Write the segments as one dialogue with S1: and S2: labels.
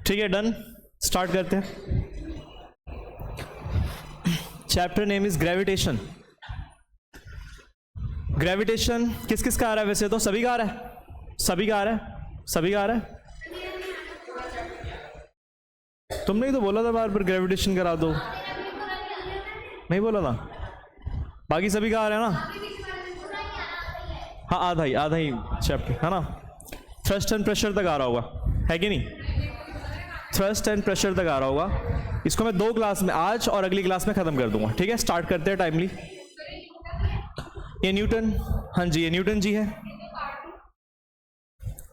S1: ठीक है, done. Start करते हैं। Chapter name is gravitation. Gravitation किस किस का आ रहा है? वैसे तो सभी का आ रहा है, सभी का आ रहा है, सभी का आ रहा है। तुमने ही तो बोला था बार बार ग्रेविटेशन करा दो, नहीं बोला था? बाकी सभी का आ रहा है ना? हाँ, आधा ही चैप्टर है ना। थ्रस्ट एंड प्रेशर तक आ रहा होगा, है कि नहीं? थ्रस्ट एंड प्रेशर तक आ रहा होगा। इसको मैं 2 क्लास में, आज और अगली क्लास में खत्म कर दूंगा। ठीक है, स्टार्ट करते हैं टाइमली। ये न्यूटन, हाँ जी, ये न्यूटन जी है।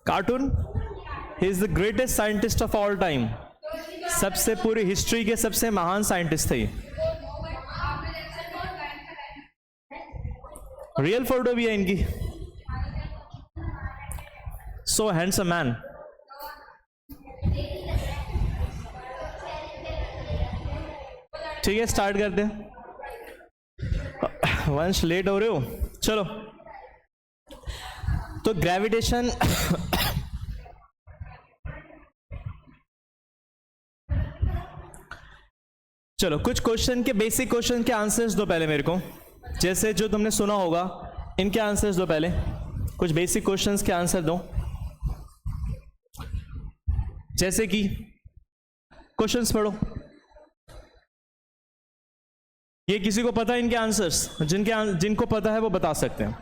S1: Cartoon, he is the greatest scientist of all time. सबसे पूरी हिस्ट्री के सबसे महान साइंटिस्ट थे ये। रियल फोटो भी है इनकी। सो हैंडसम मैन। ठीक है, स्टार्ट करते हैं। वंश लेट हो रहे हो, चलो। तो ग्रेविटेशन चलो कुछ क्वेश्चन के, बेसिक क्वेश्चन के आंसर्स दो पहले मेरे को। जैसे जो तुमने सुना होगा, इनके आंसर्स दो पहले। कुछ बेसिक क्वेश्चंस के आंसर दो। जैसे कि क्वेश्चंस पढ़ो। ये किसी को पता है इनके आंसर्स? जिनको पता है वो बता सकते हैं।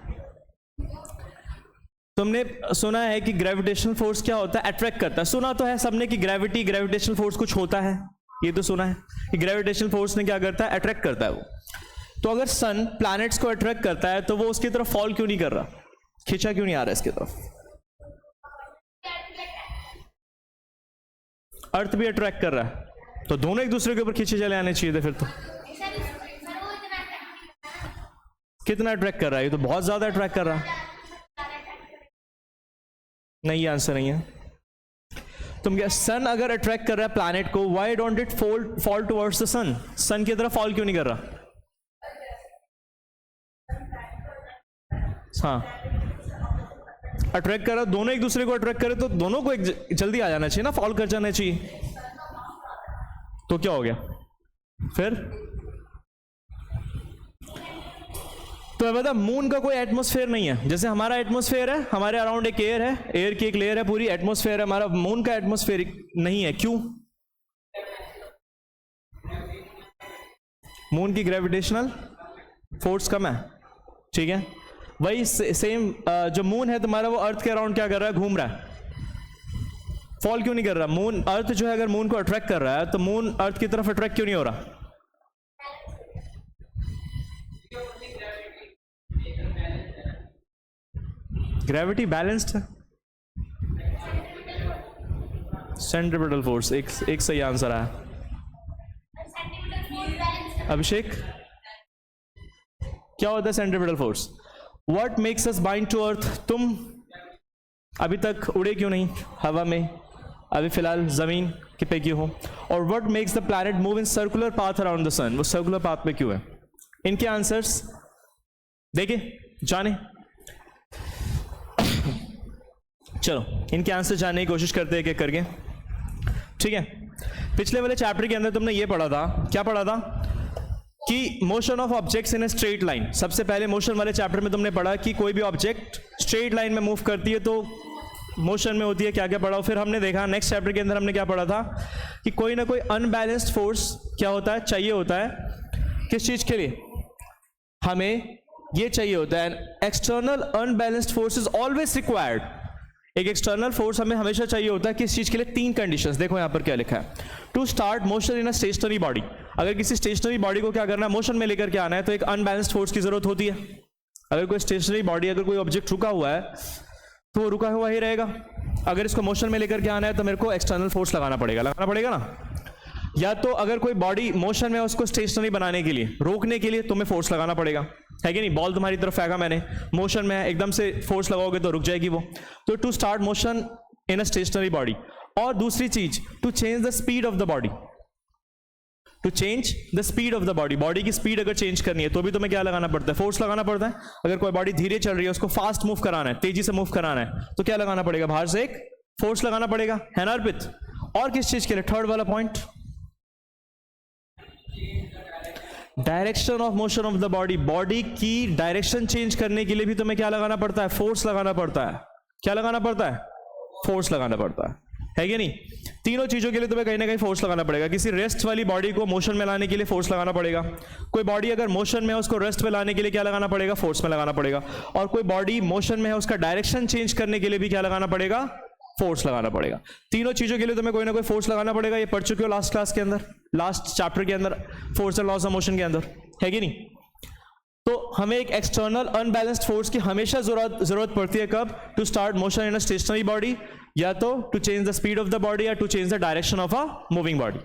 S1: तुमने सुना है कि ग्रेविटेशनल फोर्स क्या होता है? अट्रैक्ट करता है। सुना तो है सबने कि ग्रेविटेशनल फोर्स कुछ होता है, ये तो सुना है कि ग्रेविटेशनल फोर्स ने क्या करता है? अट्रैक्ट करता है वो। तो अगर सन प्लैनेट्स को अट्रैक्ट करता है तो वो उसकी तरफ फॉल क्यों नहीं कर रहा? खींचा क्यों नहीं आ रहा इसकी तरफ? अर्थ भी अट्रैक्ट कर रहा है, तो दोनों एक दूसरे के ऊपर खींचे चले आने चाहिए थे फिर तो। कितना अट्रैक्ट कर रहा है? ये तो बहुत ज्यादा अट्रैक्ट कर रहा है। नहीं, आंसर नहीं है। तुम क्या, सन अगर अट्रैक्ट कर रहा है प्लैनेट को, why don't it fall towards the sun? Sun की तरफ फॉल क्यों नहीं कर रहा? हाँ, अट्रैक्ट कर रहा, दोनों एक दूसरे को अट्रैक्ट करे तो दोनों को एक जल्दी आ जाना चाहिए ना, फॉल कर जाना चाहिए। तो क्या हो गया फिर? तो बता, मून का कोई एटमॉस्फेयर नहीं है। जैसे हमारा एटमॉस्फेयर है, हमारे अराउंड एक एयर है, एयर की एक लेयर है पूरी, एटमॉस्फेयर है हमारा। मून का एटमॉस्फेयर नहीं है, क्यों? मून की ग्रेविटेशनल फोर्स कम है, ठीक है। वही सेम जो मून है तुम्हारा, वो अर्थ के अराउंड क्या कर रहा है? घूम रहा है। फॉल क्यों नहीं कर रहा? मून, अर्थ जो है अगर मून को अट्रैक्ट कर रहा है तो मून अर्थ की तरफ अट्रैक्ट क्यों नहीं हो रहा? ग्रेविटी बैलेंस्ड है। सेंट्रीपिटल फोर्स एक सही आंसर आया। अभिषेक, क्या होता है centripetal force? What makes us bind to earth? तुम अभी तक उड़े क्यों नहीं हवा में? अभी फिलहाल जमीन पे क्यों हो? और what makes the planet move in circular path around the sun? वो सर्कुलर पाथ में क्यों है? इनके आंसर्स देखे, जाने। चलो इनके आंसर जानने की कोशिश करते हैं, एक एक करके। ठीक है, पिछले वाले चैप्टर के अंदर तुमने ये पढ़ा था, क्या पढ़ा था? कि motion of objects in a straight line. सबसे पहले मोशन वाले चैप्टर में तुमने पढ़ा कि कोई भी ऑब्जेक्ट स्ट्रेट लाइन में मूव करती है तो मोशन में होती है। क्या क्या पढ़ा? फिर हमने देखा नेक्स्ट चैप्टर के अंदर हमने क्या पढ़ा था कि कोई ना कोई अनबैलेंस्ड फोर्स क्या होता है? चाहिए होता है। किस चीज के लिए? हमें ये चाहिए होता है, external unbalanced force is always required. एक एक्सटर्नल फोर्स हमें हमेशा चाहिए होता है। किस चीज के लिए? 3 कंडीशंस। देखो यहां पर क्या लिखा है, to start motion in a stationary body. अगर किसी स्टेशनरी बॉडी को क्या करना है? मोशन में लेकर के आना है, तो एक अनबैलेंस्ड फोर्स की जरूरत होती है। अगर कोई स्टेशनरी बॉडी, अगर कोई ऑब्जेक्ट रुका हुआ है तो वो रुका हुआ ही रहेगा। अगर इसको मोशन में लेकर के आना है तो मेरे को एक्सटर्नल फोर्स लगाना पड़ेगा ना। या तो अगर कोई बॉडी मोशन में है, उसको स्टेशनरी बनाने के लिए, रोकने के लिए तुम्हें फोर्स लगाना पड़ेगा, है कि नहीं? बॉल तुम्हारी तरफ फेंका मैंने, मोशन में है, एकदम से फोर्स लगाओगे तो रुक जाएगी वो। तो to start motion in a stationary body. और दूसरी चीज, to change the speed of the body. To change the speed of the body. Body की स्पीड अगर चेंज करनी है तो भी तुम्हें क्या लगाना पड़ता है? फोर्स लगाना पड़ता है। अगर कोई बॉडी धीरे चल रही है, उसको फास्ट मूव कराना है, तेजी से मूव कराना है, तो क्या लगाना पड़ेगा? बाहर से एक फोर्स लगाना पड़ेगा, है ना अर्पित? और किस चीज के लिए? थर्ड वाला point, direction of motion of the body. Body की डायरेक्शन चेंज करने के लिए भी तुम्हें क्या लगाना पड़ता है? फोर्स लगाना पड़ता है। क्या लगाना पड़ता है? फोर्स लगाना पड़ता है कि नहीं? तीनों चीजों के लिए तुम्हें कहीं ना कहीं फोर्स लगाना पड़ेगा। किसी रेस्ट वाली बॉडी को मोशन में लाने के लिए फोर्स लगाना पड़ेगा। कोई बॉडी अगर मोशन में है उसको रेस्ट में लाने के लिए क्या लगाना पड़ेगा? फोर्स में लगाना पड़ेगा। और कोई बॉडी मोशन में है उसका डायरेक्शन चेंज करने के लिए भी क्या लगाना पड़ेगा? फोर्स लगाना पड़ेगा। तीनों चीजों के लिए तुम्हें कोई ना कोई फोर्स लगाना पड़ेगा। ये पढ़ चुके हो लास्ट क्लास के अंदर, लास्ट चैप्टर के अंदर, force and loss of motion के अंदर, है कि नहीं? तो हमें एक एक्सटर्नल अनबैलेंस्ड फोर्स की हमेशा जरूरत पड़ती है। कब? To start motion in a stationary body, या तो to change the speed of the body, या to change the direction of a moving body.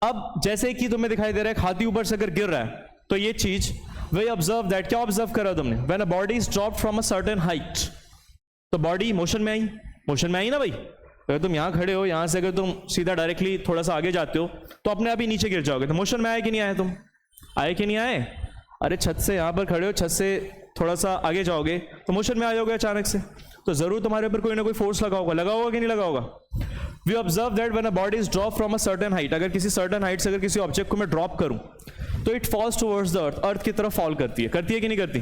S1: अब जैसे कि तुम्हें दिखाई दे रहा है हाथी ऊपर से अगर गिर रहा है, तो ये चीज वे ऑब्जर्व दैट, क्या ऑब्जर्व करा तुमने? When a body is dropped from a certain height, तो बॉडी मोशन में आई, मोशन में आई ना भाई। अगर तुम यहां खड़े हो, यहां से अगर तुम सीधा डायरेक्टली थोड़ा सा आगे जाते हो तो अपने आप ही नीचे गिर जाओगे। तो मोशन में आए कि नहीं आए? तुम आए कि नहीं आए? अरे छत से यहां पर खड़े हो, छत से थोड़ा सा आगे जाओगे तो मोशन में आ जाओगे अचानक से, तो जरूर तुम्हारे ऊपर कोई ना कोई फोर्स लगा होगा। लगा होगा कि नहीं लगा होगा? We observe that when a body is drop from a certain height, अगर किसी सर्टेन हाइट से अगर किसी ऑब्जेक्ट को मैं ड्रॉप करूं तो it falls towards the earth, earth की तरफ फॉल करती है। करती है कि नहीं करती?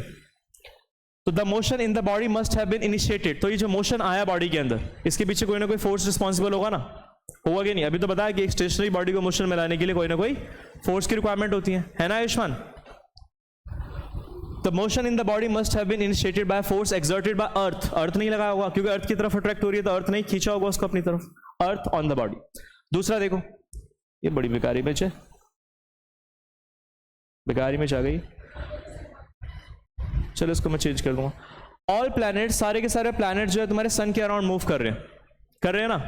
S1: तो the motion in the body must have been initiated. तो ये जो मोशन आया बॉडी के अंदर, इसके पीछे कोई ना कोई फोर्स रिस्पॉन्सिबल होगा ना? होगा कि नहीं? अभी तो बताया कि एक स्टेशनरी बॉडी को मोशन में लाने के लिए कोई ना कोई फोर्स की रिक्वायरमेंट होती है ना Ayushman? The motion in the body must have been initiated by force exerted by earth. Earth नहीं लगाया होगा, क्योंकि अर्थ की तरफ अट्रैक्ट हो रही है, तो अर्थ नहीं खींचा होगा उसको अपनी तरफ। Earth on the body. दूसरा देखो, ये बड़ी बेकार इमेज है, बेकार इमेज आ गई, चलो इसको मैं चेंज कर दूंगा। ऑल प्लैनेट, सारे के सारे प्लैनेट जो है तुम्हारे सन के अराउंड मूव कर रहे हैं ना?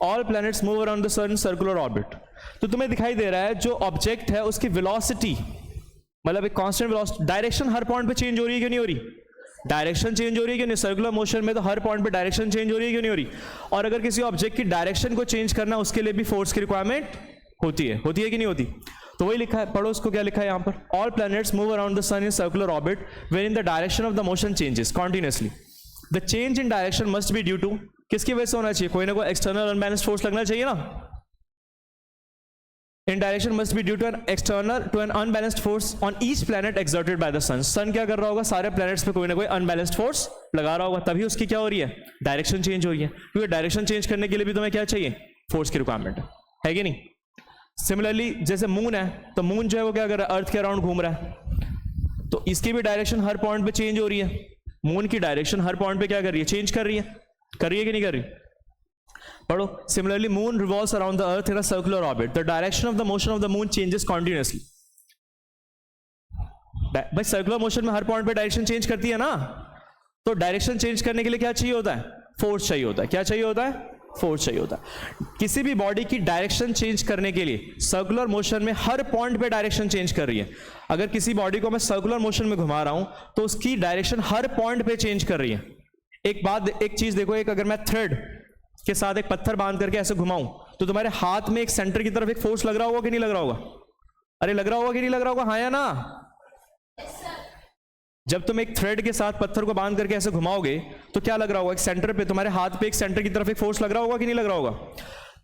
S1: All planets move around the sun circular orbit. तो तुम्हें दिखाई दे रहा है जो ऑब्जेक्ट है उसकी वेलोसिटी, मतलब एक कांस्टेंट वेलोसिटी, डायरेक्शन हर पॉइंट पे चेंज हो रही है कि नहीं हो रही? डायरेक्शन चेंज हो रही है कि नहीं? सर्कुलर मोशन में तो हर पॉइंट पे डायरेक्शन चेंज हो रही है कि नहीं हो रही? और अगर किसी ऑब्जेक्ट की डायरेक्शन को चेंज करना, उसके लिए भी फोर्स की रिक्वायरमेंट होती है कि नहीं होती? तो वही लिखा है, पढ़ो उसको, क्या लिखा है यहाँ पर? All planets move around the sun in circular orbit when in the direction of the motion changes continuously. The change in direction must be due to, किसकी वजह से होना चाहिए? कोई ना कोई एक्सटर्नल अनबैलेंस्ड फोर्स लगना चाहिए ना? In direction must be due to an unbalanced force on each planet exerted by the sun. Sun क्या कर रहा होगा? सारे प्लैनेट्स पे कोई ना कोई अनबैलेंस्ड फोर्स लगा रहा होगा, तभी उसकी क्या हो रही है? डायरेक्शन चेंज हो रही है। क्योंकि डायरेक्शन चेंज करने के लिए भी तुम्हें क्या चाहिए? फोर्स की रिक्वायरमेंट है कि नहीं? सिमिलरली जैसे मून है, तो मून जो है वो क्या कर रहा है? अर्थ के अराउंड घूम रहा है, तो इसकी भी डायरेक्शन हर पॉइंट पे चेंज हो रही है। मून की डायरेक्शन हर पॉइंट पे क्या कर रही है? चेंज कर रही है कि नहीं कर रही? पढ़ो, similarly moon revolves around the earth in a circular orbit, the direction of the motion of the moon changes continuously. भाई सर्कुलर मोशन में हर पॉइंट पे डायरेक्शन चेंज करती है ना? तो डायरेक्शन चेंज करने के लिए क्या चाहिए होता है? फोर्स चाहिए होता है। क्या चाहिए होता है? फोर्स चाहिए होता है। किसी भी बॉडी की डायरेक्शन चेंज करने के लिए सर्कुलर मोशन में हर पॉइंट पे डायरेक्शन चेंज कर रही है। अगर किसी बॉडी को मैं सर्कुलर मोशन में घुमा रहा हूं तो उसकी डायरेक्शन हर पॉइंट पे चेंज कर रही है। एक चीज देखो, एक अगर मैं थ्रेड के साथ एक पत्थर बांध करके ऐसे घुमाऊं तो तुम्हारे हाथ में एक सेंटर की तरफ एक फोर्स लग रहा होगा कि नहीं लग रहा होगा? अरे लग रहा होगा कि नहीं लग रहा होगा? हाँ या ना? जब तुम एक थ्रेड के साथ पत्थर को बांध करके ऐसे घुमाओगे तो क्या लग रहा होगा? एक सेंटर पे, तुम्हारे हाथ पे एक सेंटर की तरफ एक फोर्स लग रहा होगा कि नहीं लग रहा होगा?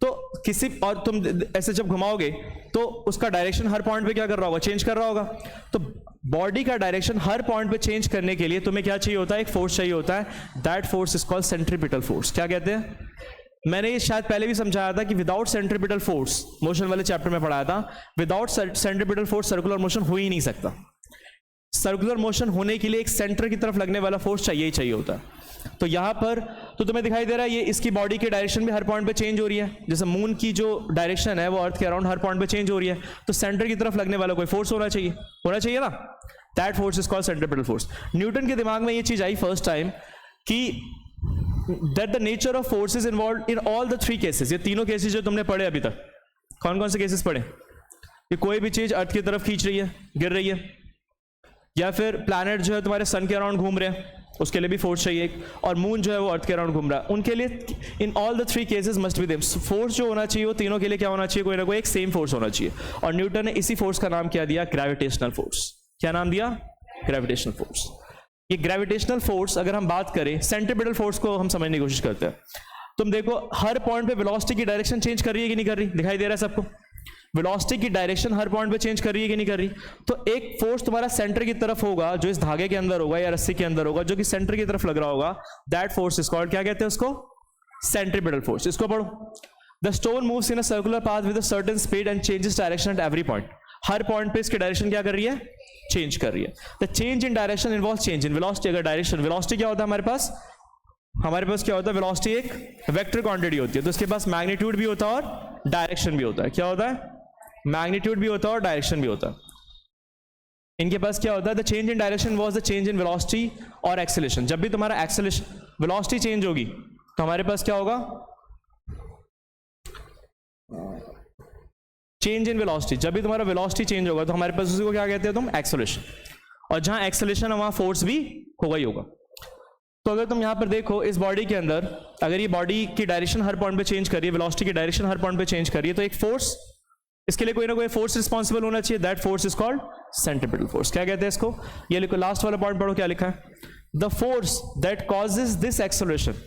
S1: तो किसी, और तुम ऐसे जब घुमाओगे तो उसका डायरेक्शन हर पॉइंट पे क्या कर रहा होगा? चेंज कर रहा होगा। तो बॉडी का डायरेक्शन हर पॉइंट पे चेंज करने के लिए तुम्हें क्या चाहिए होता है? एक फोर्स चाहिए होता है। That force is called centripetal force. क्या कहते हैं? मैंने ये शायद पहले भी समझाया था कि विदाउट सेंट्रीपिटल फोर्स, मोशन वाले चैप्टर में पढ़ाया था, without centripetal force circular motion हो ही नहीं सकता। सर्कुलर मोशन होने के लिए एक सेंटर की तरफ लगने वाला फोर्स चाहिए ही चाहिए होता है। तो यहां पर तो तुम्हें दिखाई दे रहा है ये इसकी बॉडी की डायरेक्शन भी हर पॉइंट पे चेंज हो रही है। जैसे मून की जो डायरेक्शन है वो अर्थ के अराउंड हर पॉइंट पे चेंज हो रही है, तो सेंटर की तरफ लगने वाला कोई फोर्स होना चाहिए ना? That force is called centripetal force. Newton के दिमाग में ये चीज आई फर्स्ट टाइम कि that the nature of force is involved in all the three cases. ये तीनों केसेस जो तुमने पढ़े अभी तक, कौन कौन से केसेस पढ़े? कि कोई भी चीज अर्थ की तरफ खींच रही है, गिर रही है, या फिर प्लैनेट जो है तुम्हारे सन के अराउंड घूम रहे हैं, उसके लिए भी फोर्स चाहिए, और मून जो है वो अर्थ के अराउंड घूम रहा है, उनके लिए in all the three cases must be them force जो होना चाहिए वो तीनों के लिए क्या होना चाहिए? कोई ना कोई एक सेम फोर्स होना चाहिए। और न्यूटन ने इसी फोर्स का नाम क्या दिया? Gravitational force. क्या नाम दिया? Gravitational force. ये ग्रेविटेशनल फोर्स, अगर हम बात करें, सेंट्रीपिटल फोर्स को हम समझने की कोशिश करते हैं। तुम देखो हर पॉइंट पे वेलोसिटी की डायरेक्शन चेंज कर रही है कि नहीं कर रही, दिखाई दे रहा है सबको, वेलोसिटी की डायरेक्शन हर पॉइंट पे चेंज कर रही है कि नहीं कर रही। तो एक फोर्स तुम्हारा सेंटर की तरफ होगा जो इस धागे के अंदर होगा या रस्सी के अंदर होगा, जो कि सेंटर की तरफ लग रहा होगा, दैट फोर्स इज कॉल्ड, क्या कहते हैं उसको, सेंट्रीपिटल फोर्स। इसको पढ़ो, the stone moves in a circular path with a certain speed and changes direction at every point. Her point पे इसकी डायरेक्शन क्या कर रही है, चेंज कर रही है। The change in direction involve change in velocity. अगर डायरेक्शन, वेलोसिटी क्या होता है हमारे पास क्या होता है, वेलोसिटी एक वेक्टर क्वांटिटी होती है, तो इसके पास मैग्नीट्यूड भी होता है और डायरेक्शन भी होता है। क्या होता है, मैग्नीट्यूड भी होता है और डायरेक्शन भी होता है। इनके पास क्या होता है, the change in direction was the change in velocity और एक्सेलरेशन। जब भी तुम्हारा एक्सेलरेशन, वेलोसिटी चेंज होगी तो हमारे पास क्या होगा, चेंज इन वेलोसिटी। जब भी तुम्हारा वेलोसिटी चेंज होगा तो हमारे पास उसी को क्या कहते हैं तुम, एक्सेलरेशन। और जहां एक्सेलरेशन है वहां फोर्स भी होगा ही होगा। तो अगर तुम यहां पर देखो इस बॉडी के अंदर, अगर ये बॉडी की डायरेक्शन हर पॉइंट पे चेंज कर रही है, वेलोसिटी की डायरेक्शन हर पॉइंट पे चेंज कर रही है, तो एक फोर्स, इसके लिए कोई ना कोई फोर्स रिस्पॉन्सिबल होना चाहिए, that force is called centripetal force. क्या कहते हैं इसको, ये लिखो, लास्ट वाला पॉइंट पढ़ो क्या लिखा है, the force that causes this acceleration.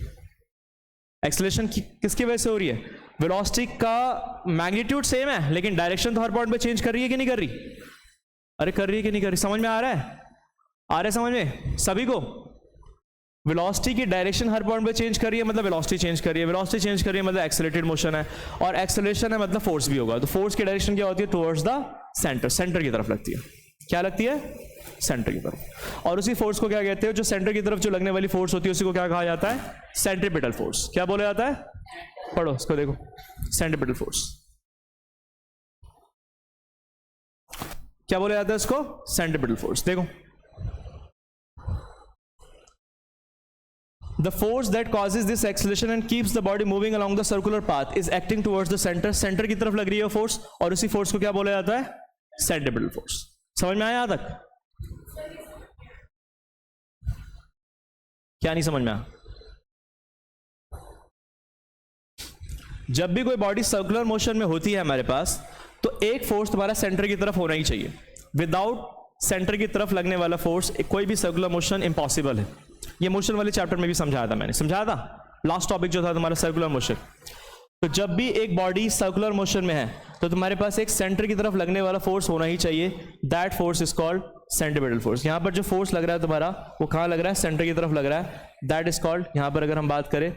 S1: Acceleration किसकी वजह से हो रही है, वेलोसिटी का मैग्नीट्यूड सेम है लेकिन डायरेक्शन तो हर पॉइंट पे चेंज कर रही है कि नहीं कर रही, अरे कर रही है कि नहीं कर रही, समझ में आ रहा है, आ रहा है समझ में सभी को। वेलोसिटी की डायरेक्शन हर पॉइंट पे चेंज कर रही है मतलब वेलोसिटी चेंज कर रही है, वेलोसिटी चेंज कर रही है मतलब एक्सेलरेटेड मोशन है, और एक्सेलरेशन है मतलब फोर्स भी होगा। तो फोर्स की डायरेक्शन क्या होती है, टुवर्ड्स द सेंटर, सेंटर की तरफ लगती है। क्या लगती है, सेंटर की तरफ। और उसी फोर्स को क्या कहते हैं, जो सेंटर की तरफ जो लगने वाली फोर्स होती है उसी को क्या कहा जाता है, सेंट्रीपिटल फोर्स। क्या बोला जाता है, पढ़ो इसको देखो, सेंट्रीपिटल फोर्स। क्या बोला जाता है इसको, सेंट्रीपिटल फोर्स। देखो, the force that causes this acceleration and keeps the body moving along the circular path is acting towards the center। Centre की तरफ लग रही है फोर्स, और उसी फोर्स को क्या बोला जाता है, सेंट्रीपिटल फोर्स। समझ में आया यहां तक, क्या नहीं समझ में आया। जब भी कोई बॉडी सर्कुलर मोशन में होती है हमारे पास, तो एक फोर्स तुम्हारा सेंटर की तरफ होना ही चाहिए। विदाउट सेंटर की तरफ लगने वाला फोर्स कोई भी सर्कुलर मोशन इम्पॉसिबल है। ये मोशन वाले चैप्टर में भी समझाया था मैंने, समझाया था लास्ट टॉपिक जो था तुम्हारा सर्कुलर मोशन। तो जब भी एक बॉडी सर्कुलर मोशन में है तो तुम्हारे पास एक सेंटर की तरफ लगने वाला फोर्स होना ही चाहिए, that force is called centripetal force. यहां पर जो फोर्स लग रहा है तुम्हारा वो कहां लग रहा है, सेंटर की तरफ लग रहा है, दैट इज कॉल्ड, यहां पर अगर हम बात करें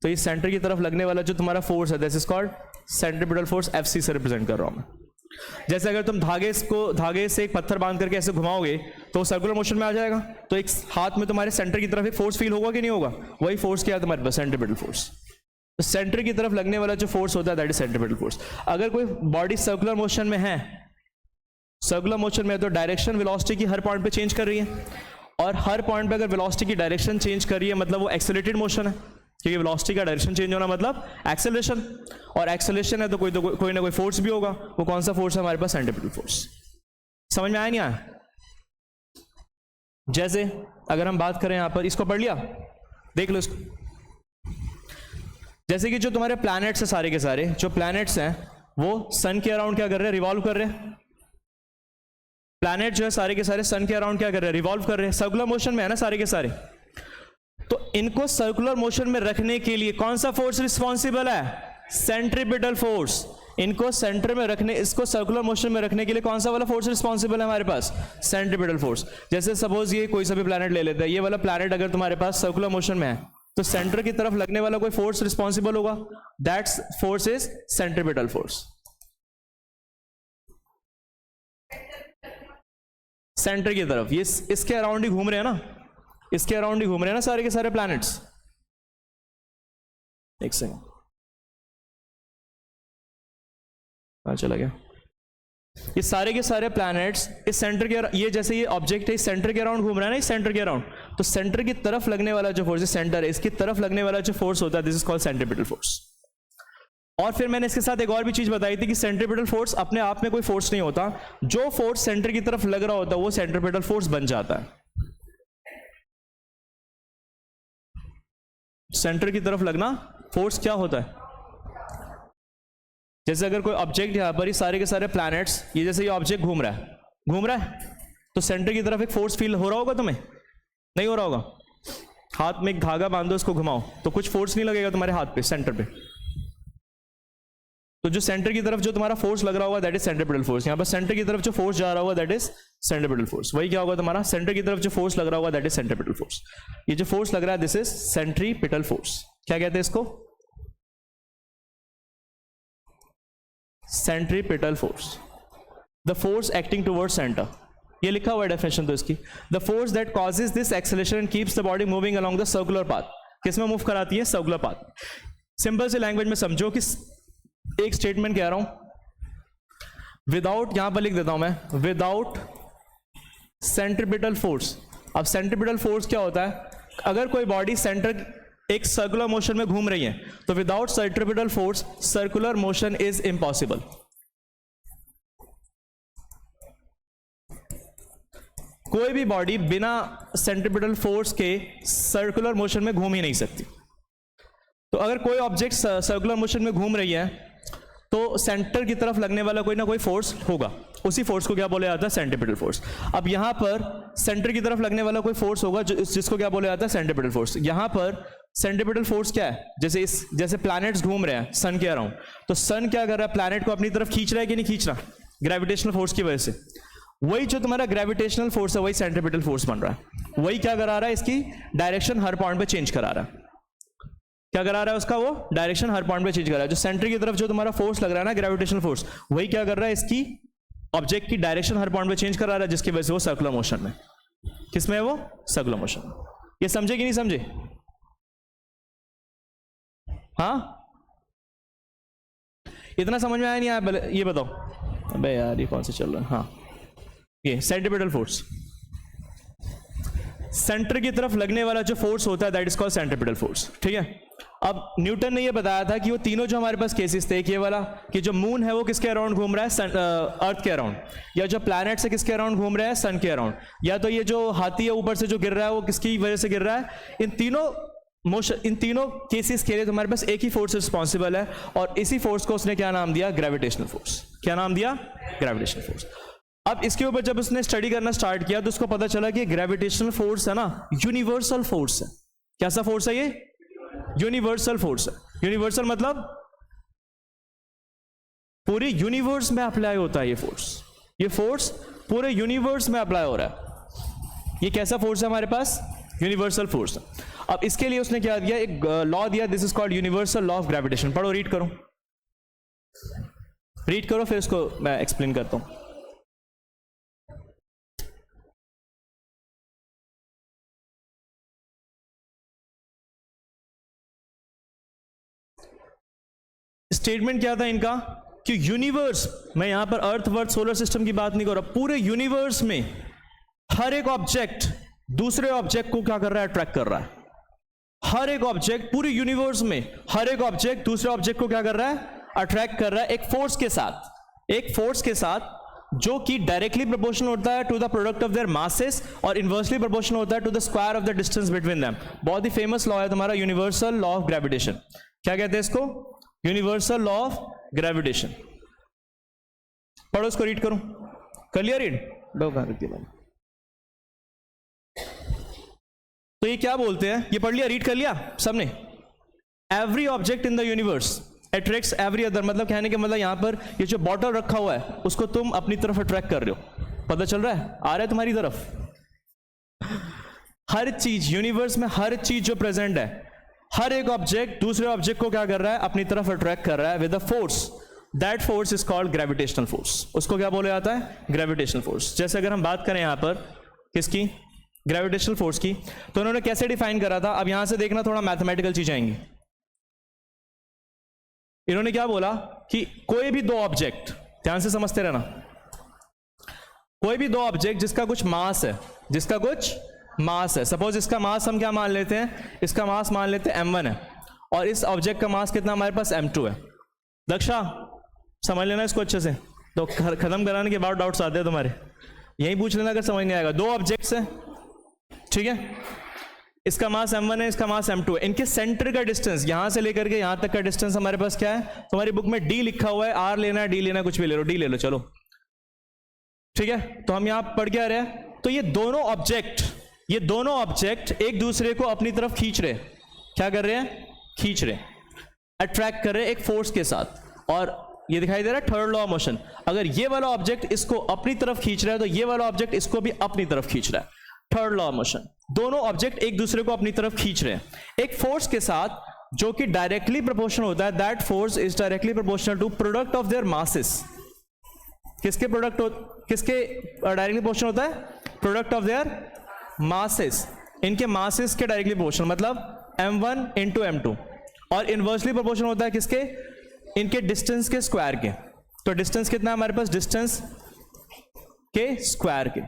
S1: तो ये सेंटर की तरफ लगने वाला जो तुम्हारा फोर्स है, that is called centripetal force. FC से रिप्रेजेंट कर रहा हूं मैं। जैसे अगर तुम धागे से एक पत्थर बांध करके ऐसे घुमाओगे तो सर्कुलर मोशन में आ जाएगा, तो एक हाथ में तुम्हारे सेंटर की तरफ एक फोर्स फील होगा कि नहीं होगा, वही फोर्स क्या है तुम्हारे पास, सेंट्रीपिटल फोर्स। तो सेंटर की तरफ लगने वाला जो फोर्स होता है दैट इज सेंट्रीपिटल फोर्स। अगर कोई बॉडी सर्कुलर मोशन में है, सर्कुलर मोशन में, तो डायरेक्शन वेलोसिटी की हर पॉइंट पे चेंज कर रही है, और हर पॉइंट पे अगर वेलोसिटी की डायरेक्शन चेंज कर रही है मतलब वो एक्सेलरेटेड मोशन है, क्योंकि वेलोसिटी का डायरेक्शन चेंज होना मतलब एक्सेलरेशन, और एक्सेलरेशन है तो कोई ना कोई फोर्स भी होगा। वो कौन सा फोर्स है हमारे पास, सेंट्रीपिटल फोर्स। समझ में आया नहीं आया। जैसे अगर हम बात करें यहां पर, इसको पढ़ लिया, देख लो इसको। जैसे कि जो तुम्हारे प्लैनेट्स हैं, सारे के सारे जो प्लैनेट्स हैं वो सन के अराउंड क्या कर रहे हैं, रिवॉल्व कर रहे हैं। प्लैनेट जो है सारे के सारे सन के अराउंड क्या कर रहे हैं, रिवॉल्व कर रहे हैं, सर्कुलर मोशन में है ना सारे के सारे। तो इनको सर्कुलर मोशन में रखने के लिए कौन सा फोर्स रिस्पॉन्सिबल है, सेंट्रीपिटल फोर्स। इनको सेंटर में रखने, इसको सर्कुलर मोशन में रखने के लिए कौन सा वाला फोर्स रिस्पॉन्सिबल है हमारे पास, सेंट्रीपिटल फोर्स। जैसे सपोज ये कोई सा भी प्लैनेट ले लेते हैं, ये वाला प्लैनेट अगर तुम्हारे पास सर्कुलर मोशन में है तो सेंटर की तरफ लगने वाला कोई फोर्स रिस्पॉन्सिबल होगा, that force is centripetal force. Centre की तरफ, ये इसके अराउंड ही घूम रहे हैं ना, इसके अराउंड ही घूम रहे हैं ना सारे के सारे प्लैनेट्स। एक सेकंड, चला गया। ये सारे के सारे प्लैनेट्स इस सेंटर के, ये जैसे ये ऑब्जेक्ट है इस सेंटर के अराउंड घूम रहा है ना, इस सेंटर के अराउंड, तो सेंटर की तरफ लगने वाला जो फोर्स है, सेंटर है इसकी तरफ लगने वाला जो फोर्स होता है, this is called centripetal force. और फिर मैंने इसके साथ एक और भी चीज बताई थी कि सेंट्रीपिटल फोर्स अपने आप में कोई फोर्स नहीं होता, जो फोर्स सेंटर की तरफ लग रहा होता है वो सेंट्रीपिटल फोर्स बन जाता है। सेंटर की तरफ लगना फोर्स क्या होता है, जैसे अगर कोई ऑब्जेक्ट यहां पर, ये सारे के सारे प्लैनेट्स, ये जैसे ये ऑब्जेक्ट घूम रहा है तो सेंटर की तरफ एक फोर्स फील हो रहा होगा तुम्हें, नहीं हो रहा होगा। हाथ में एक धागा बांधो, उसको घुमाओ, तो कुछ फोर्स नहीं लगेगा तुम्हारे हाथ पे, सेंटर पे। तो जो सेंटर की तरफ जो तुम्हारा फोर्स लग रहा होगा दैट इज सेंट्रीपिटल फोर्स। यहाँ पर सेंटर की तरफ जो फोर्स जा रहा होगा दैट इज सेंट्रीपिटल फोर्स। वही क्या होगा तुम्हारा, सेंटर की तरफ जो फोर्स लग रहा होगा दैट इज सेंट्रीपिटल फोर्स। ये जो फोर्स लग रहा है दिस इज सेंट्रीपिटल फोर्स। क्या कहते हैं इसको, centripetal force, the force acting towards centre. ये लिखा हुआ है डेफिनेशन तो इसकी, the force that causes this acceleration and keeps the body moving along the circular path. किस में मूव कराती है, सर्कुलर पाथ। सिंपल से लैंग्वेज में समझो कि एक स्टेटमेंट कह रहा हूं, विदाउट, यहां पर लिख देता हूं मैं, विदाउट सेंट्रीपिटल फोर्स। अब सेंट्रीपिटल फोर्स क्या होता है, अगर कोई बॉडी सेंटर एक सर्कुलर मोशन में घूम रही है तो without centripetal force circular motion is impossible. कोई भी बॉडी बिना सेंट्रीपिटल फोर्स के सर्कुलर मोशन में घूम ही नहीं सकती। तो अगर कोई ऑब्जेक्ट सर्कुलर मोशन में घूम रही है तो सेंटर की तरफ लगने वाला कोई ना कोई फोर्स होगा, उसी फोर्स को क्या बोला जाता है, सेंट्रीपिटल फोर्स। अब यहां पर सेंटर की तरफ लगने वाला कोई फोर्स होगा जिसको क्या बोला जाता है, सेंट्रीपिटल फोर्स। यहां पर सेंट्रीपिटल फोर्स क्या है, जैसे प्लैनेट्स घूम रहे हैं सन के अराउंड, तो सन क्या कर रहा है, प्लैनेट को अपनी तरफ खींच रहा है कि नहीं खींच रहा, ग्रेविटेशनल फोर्स की वजह से। वही जो तुम्हारा ग्रेविटेशनल फोर्स है वही सेंट्रीपिटल फोर्स बन रहा है। वही क्या करा रहा है, इसकी डायरेक्शन हर पॉइंट पे चेंज करा रहा है। क्या करा रहा है उसका, वो डायरेक्शन हर पॉइंट पे चेंज करा रहा है। जो सेंटर की तरफ जो तुम्हारा फोर्स लग रहा है ना, ग्रेविटेशनल फोर्स, वही क्या कर रहा है, इसकी ऑब्जेक्ट की डायरेक्शन हर पॉइंट पे चेंज करा रहा है, जिसकी वजह से वो सर्कुलर मोशन में, किसमें है वो, सर्कुलर मोशन। ये समझे कि नहीं समझे, हाँ इतना समझ में आया नहीं आया, ये बताओ। अबे यार ये कौन से चल रहा है, हाँ ये सेंट्रीपिटल फोर्स, सेंटर की तरफ लगने वाला जो फोर्स होता है that is called centripetal force. ठीक है, अब न्यूटन ने ये बताया था कि वो तीनों जो हमारे पास केसेस थे, ये वाला कि जो मून है वो किसके अराउंड घूम रहा है, अर्थ के अराउंड, या जो प्लैनेट्स है किसके अराउंड घूम रहा है, सन के अराउंड, या तो ये जो हाथी है ऊपर से जो गिर रहा है वो किसकी वजह से गिर रहा है। इन तीनों केसेस के लिए तुम्हारे पास एक ही फोर्स रिस्पॉन्सिबल है, और इसी फोर्स को उसने क्या नाम दिया, ग्रेविटेशनल फोर्स। क्या नाम दिया, ग्रेविटेशनल फोर्स। अब इसके ऊपर जब उसने स्टडी करना स्टार्ट किया तो उसको पता चला कि ग्रेविटेशनल फोर्स है ना, यूनिवर्सल फोर्स है। कैसा फोर्स है ये, यूनिवर्सल फोर्स है। यूनिवर्सल मतलब पूरे यूनिवर्स में अप्लाई होता है ये फोर्स। ये फोर्स पूरे यूनिवर्स में अप्लाई हो रहा है। ये कैसा फोर्स है हमारे पास, यूनिवर्सल फोर्स है। अब इसके लिए उसने क्या दिया, एक लॉ दिया, this is called universal law of gravitation. पढ़ो, रीड करो, रीड करो, फिर इसको मैं एक्सप्लेन करता हूं। स्टेटमेंट क्या था इनका कि यूनिवर्स, मैं यहां पर अर्थ वर्थ सोलर सिस्टम की बात नहीं कर रहा, पूरे यूनिवर्स में हर एक ऑब्जेक्ट दूसरे ऑब्जेक्ट को क्या कर रहा है, अट्रैक्ट कर रहा है। हर एक ऑब्जेक्ट पूरे यूनिवर्स में हर एक ऑब्जेक्ट दूसरे ऑब्जेक्ट को क्या कर रहा है, अट्रैक्ट कर रहा है, एक फोर्स के साथ, एक फोर्स के साथ जो कि डायरेक्टली प्रोपोर्शनल होता है to the product of their masses और इनवर्सली प्रोपोर्शनल होता है to the square of the distance between them. बहुत ही फेमस लॉ है तुम्हारा यूनिवर्सल लॉ ऑफ ग्रेविटेशन। क्या कहते हैं इसको, यूनिवर्सल लॉ ऑफ ग्रेविटेशन। पढ़ो इसको, रीड करो, कर लिया रीड, तो ये क्या बोलते हैं, ये पढ़ लिया, रीड कर लिया सबने। Every object in the universe attracts every other, मतलब कहने के मतलब यहां पर ये जो बॉटल रखा हुआ है उसको तुम अपनी तरफ अट्रैक्ट कर रहे हो, पता चल रहा है, आ रहा है तुम्हारी तरफ। हर चीज यूनिवर्स में, हर चीज जो प्रेजेंट है, हर एक ऑब्जेक्ट दूसरे ऑब्जेक्ट को क्या कर रहा है, अपनी तरफ अट्रैक्ट कर रहा है with a force. That force is called gravitational force. उसको क्या बोला जाता है, ग्रेविटेशनल फोर्स। जैसे अगर हम बात करें यहां पर किसकी, ग्रेविटेशनल फोर्स की, तो उन्होंने कैसे डिफाइन करा था। अब यहां से देखना, थोड़ा मैथमेटिकल चीज आएंगी। इन्होंने क्या बोला कि कोई भी दो ऑब्जेक्ट, ध्यान से समझते रहना, कोई भी दो ऑब्जेक्ट जिसका कुछ मास है, जिसका कुछ मास है, सपोज इसका मास हम क्या मान लेते हैं, इसका मास मान लेते हैं m1 है, और इस ऑब्जेक्ट का मास कितना हमारे पास m2 है। दक्षा समझ लेना इसको अच्छे से, तो खत्म कराने के बाद डाउट्स आते हैं तुम्हारे, यही पूछ लेना अगर समझ नहीं आएगा। दो ऑब्जेक्ट्स हैं, ठीक है, इसका मास m1 है, इसका मास m2 है। इनके सेंटर का डिस्टेंस यहां से लेकर के यहां तक का डिस्टेंस हमारे पास क्या है, तुम्हारी बुक में d लिखा हुआ है, r लेना है, d लेना है, कुछ भी ले लो, d ले लो, चलो ठीक है। तो हम यहां पढ़ क्या रहे हैं, तो ये दोनों ऑब्जेक्ट ये दोनों ऑब्जेक्ट एक दूसरे को अपनी तरफ खींच रहे, क्या कर रहे हैं, खींच रहे, अट्रैक्ट कर रहे हैं एक फोर्स के साथ। और ये दिखाई दे रहा है थर्ड लॉ ऑफ मोशन, अगर ये वाला ऑब्जेक्ट इसको अपनी तरफ खींच रहा है तो ये वाला ऑब्जेक्ट इसको भी अपनी तरफ खींच रहा है, थर्ड लॉ ऑफ मोशन। दोनों ऑब्जेक्ट एक दूसरे को अपनी तरफ खींच रहे हैं एक फोर्स के साथ जो कि डायरेक्टली प्रोपोर्शनल होता है, that force is directly proportional to product of their masses. किसके प्रोडक्ट किसके डायरेक्टली प्रोपोर्शनल होता है, प्रोडक्ट ऑफ देयर मासेस, इनके मासेस के डायरेक्टली प्रोपोर्शनल, मतलब m1 इंटू m2। और इनवर्सली प्रोपोर्शनल होता है किसके, इनके डिस्टेंस के स्क्वायर के। तो डिस्टेंस कितना है हमारे पास, डिस्टेंस के स्क्वायर के।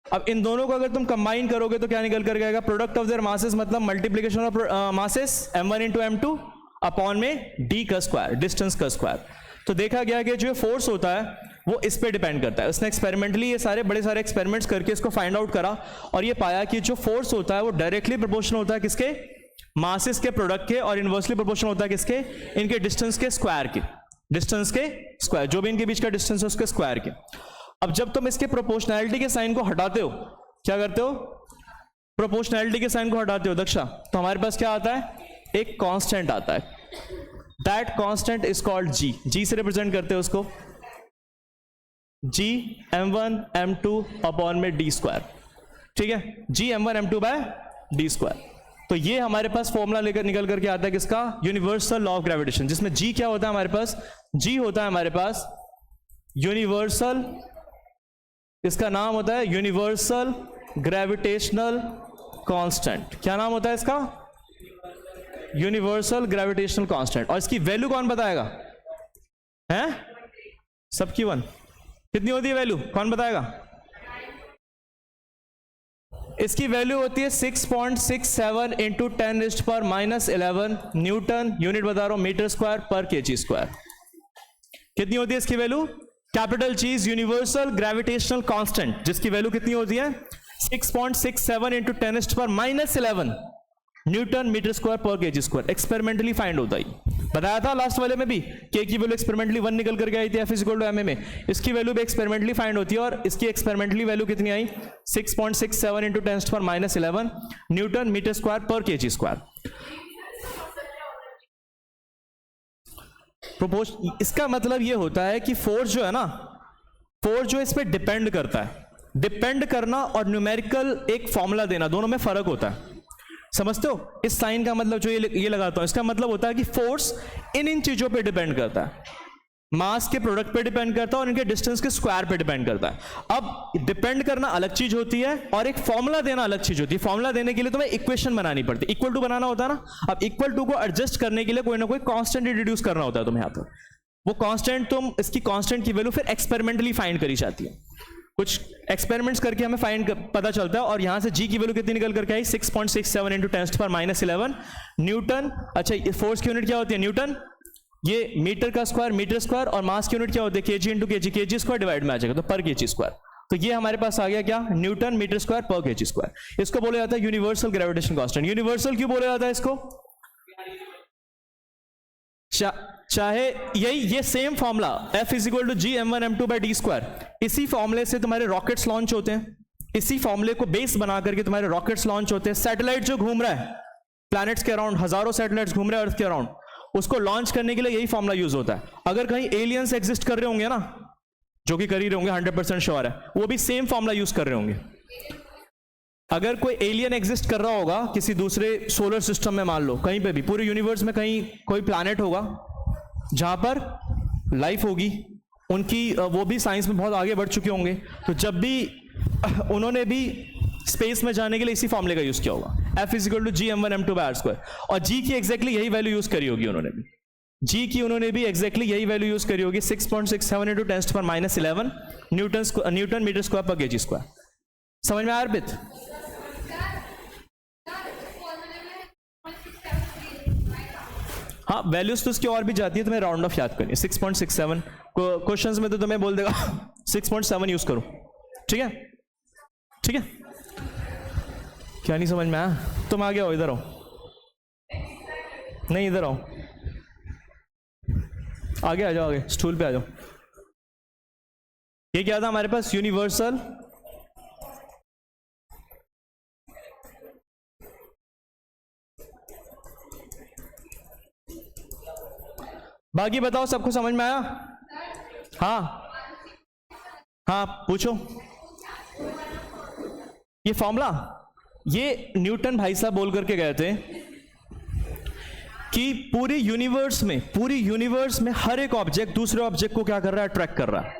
S1: अब इन दोनों को अगर तुम कंबाइन करोगे तो क्या निकल कर आएगा, प्रोडक्ट ऑफ देयर मासेस, मतलब multiplication of masses m1 into m2 upon में d का स्क्वायर, डिस्टेंस का स्क्वायर। तो देखा गया कि जो फोर्स होता है वो इस पे डिपेंड करता है। उसने एक्सपेरिमेंटली ये सारे बड़े सारे एक्सपेरिमेंट्स करके इसको फाइंड आउट करा और ये पाया कि जो फोर्स होता है वो डायरेक्टली प्रोपोर्शनल होता है किसके, मासेस के प्रोडक्ट के, और इनवर्सली प्रोपोर्शनल होता है किसके, इनके डिस्टेंस के स्क्वायर के, डिस्टेंस के स्क्वायर, जो भी इनके बीच का डिस्टेंस है उसके स्क्वायर के। अब जब तुम इसके प्रोपोर्शनैलिटी के साइन को हटाते हो, क्या करते हो, प्रोपोर्शनैलिटी के साइन को हटाते हो दक्षा, तो हमारे पास क्या आता है, एक कांस्टेंट आता है, that constant is called g। g से रिप्रेजेंट करते हो उसको, g m1 m2 अपॉन में d स्क्वायर, ठीक है, g m1 m2 bye d square. तो ये हमारे पास फॉर्मूला लेकर निकल करके आता है किसका, यूनिवर्सल लॉ ऑफ ग्रेविटेशन, जिसमें g क्या होता है हमारे पास, g होता है हमारे पास यूनिवर्सल, इसका नाम होता है यूनिवर्सल ग्रेविटेशनल कांस्टेंट। क्या नाम होता है इसका, यूनिवर्सल ग्रेविटेशनल कांस्टेंट। और इसकी वैल्यू कौन बताएगा, हैं, सबकी वन, कितनी होती है वैल्यू, कौन बताएगा, इसकी वैल्यू होती है 6.67 इंटू 10⁻⁻11 न्यूटन, यूनिट बता रहा हूं मीटर स्क्वायर पर केजी स्क्वायर। कितनी होती है इसकी वैल्यू, कैपिटल चीज यूनिवर्सल ग्रेविटेशनल कांस्टेंट, जिसकी वैल्यू कितनी होती है 6.67 इंटू 10⁻11 न्यूटन मीटर स्क्वायर पर केजी स्क्वायर। एक्सपेरिमेंटली फाइंड होता है, बताया था लास्ट वाले में भी के की वैल्यू एक्सपेरिमेंटली 1 निकल करके आई थी F इक्वल टू एम में, इसकी वैल्यू भी एक्सपेरिमेंटली फाइंड होती है, और इसकी एक्सपेरिमेंटली वैल्यू कितनी आई 6.67 इंटू 10⁻11 न्यूटन मीटर स्क्वायर पर केजी स्क्वायर। इसका मतलब ये होता है कि फोर्स जो है ना, फोर्स जो इस पे डिपेंड करता है, डिपेंड करना और न्यूमेरिकल एक फॉर्मूला देना, दोनों में फर्क होता है, समझते हो। इस साइन का मतलब जो ये लगाता हूं, इसका मतलब होता है कि फोर्स इन चीजों पे डिपेंड करता है, मास के प्रोडक्ट पे डिपेंड करता है और इनके डिस्टेंस के स्क्वायर पे डिपेंड करता है। अब डिपेंड करना अलग चीज होती है और एक फॉर्मूला देना अलग चीज होती है। फॉर्मूला देने के लिए तुम्हें इक्वेशन बनानी पड़ती है, इक्वल टू बनाना होता है ना। अब इक्वल टू को एडजस्ट करने के लिए कोई ना कोई कांस्टेंट इंट्रोड्यूस करना होता है तुम्हें यहाँ पर। वो कांस्टेंट, तुम इसकी कांस्टेंट की वैल्यू फिर एक्सपेरिमेंटली फाइंड करी जाती है, कुछ एक्सपेरिमेंट्स करके हमें फाइंड पता चलता है। और यहां से जी की वैल्यू कितनी निकल करके आई 6.67 इंटू 10⁻11 न्यूटन। अच्छा, फोर्स की यूनिट क्या होती है, न्यूटन, ये मीटर का स्क्वायर मीटर स्क्वायर, और मास की यूनिट क्या होती है KG into KG, KG square divide में आ जाएगा तो पर केजी स्क्वायर। तो ये हमारे पास आ गया क्या, न्यूटन मीटर स्क्वायर पर केजी स्क्वायर। इसको बोला जाता है यूनिवर्सल ग्रेविटेशन कांस्टेंट। यूनिवर्सल क्यों बोला जाता है इसको, चाहे यही ये same formula F equal to G m1 m2 by D square, इसी फॉर्मूले से तुम्हारे रॉकेट्स लॉन्च होते हैं, इसी फॉर्मूले को बेस बना करके तुम्हारे रॉकेट्स लॉन्च होते हैं। सैटेलाइट जो घूम रहा है प्लैनेट्स के अराउंड, हजारों सैटेलाइट्स घूम रहे हैं अर्थ के अराउंड, उसको लॉन्च करने के लिए यही फॉर्मूला यूज होता है। अगर कहीं एलियंस एग्जिस्ट कर रहे होंगे ना, जो कि कर ही रहे होंगे 100% श्योर है, वो भी सेम फॉर्मूला यूज कर रहे होंगे। अगर कोई एलियन एग्जिस्ट कर रहा होगा किसी दूसरे सोलर सिस्टम में, मान लो कहीं पे भी पूरे यूनिवर्स में कहीं कोई प्लैनेट होगा जहां पर लाइफ होगी, उनकी वो भी साइंस में बहुत आगे बढ़ चुके होंगे, तो जब भी उन्होंने भी स्पेस में जाने के लिए इसी फॉर्मूले का यूज किया होगा, F equal to G m1 m2 by R square. और जी की एग्जैक्टली यही वैल्यू यूज करी होगी उन्होंने भी, जी की उन्होंने भी एग्जैक्टली यही वैल्यू यूज करी होगी 6.67 इंटू 10⁻11 न्यूटन मीटर स्क्वायर पर केजी स्क्वायर। समझ में आया अर्पित? हाँ, वैल्यूज तो उसकी और भी जाती है, तुम्हें राउंड ऑफ याद करनी है। 6.67 क्वेश्चंस में तो तुम्हें बोल देगा 6.7 यूज करो, ठीक है, ठीक है। क्या नहीं समझ में आया? तुम आगे आओ, इधर आओ, नहीं इधर आओ, आगे आ जाओ, आगे स्टूल पे आ जाओ। ये क्या था हमारे पास, यूनिवर्सल बाकी बताओ, सबको समझ में आया? हाँ हाँ पूछो। ये फॉर्मूला, ये न्यूटन भाई साहब बोल करके गए थे कि पूरी यूनिवर्स में हर एक ऑब्जेक्ट दूसरे ऑब्जेक्ट को क्या कर रहा है? अट्रैक्ट कर रहा है।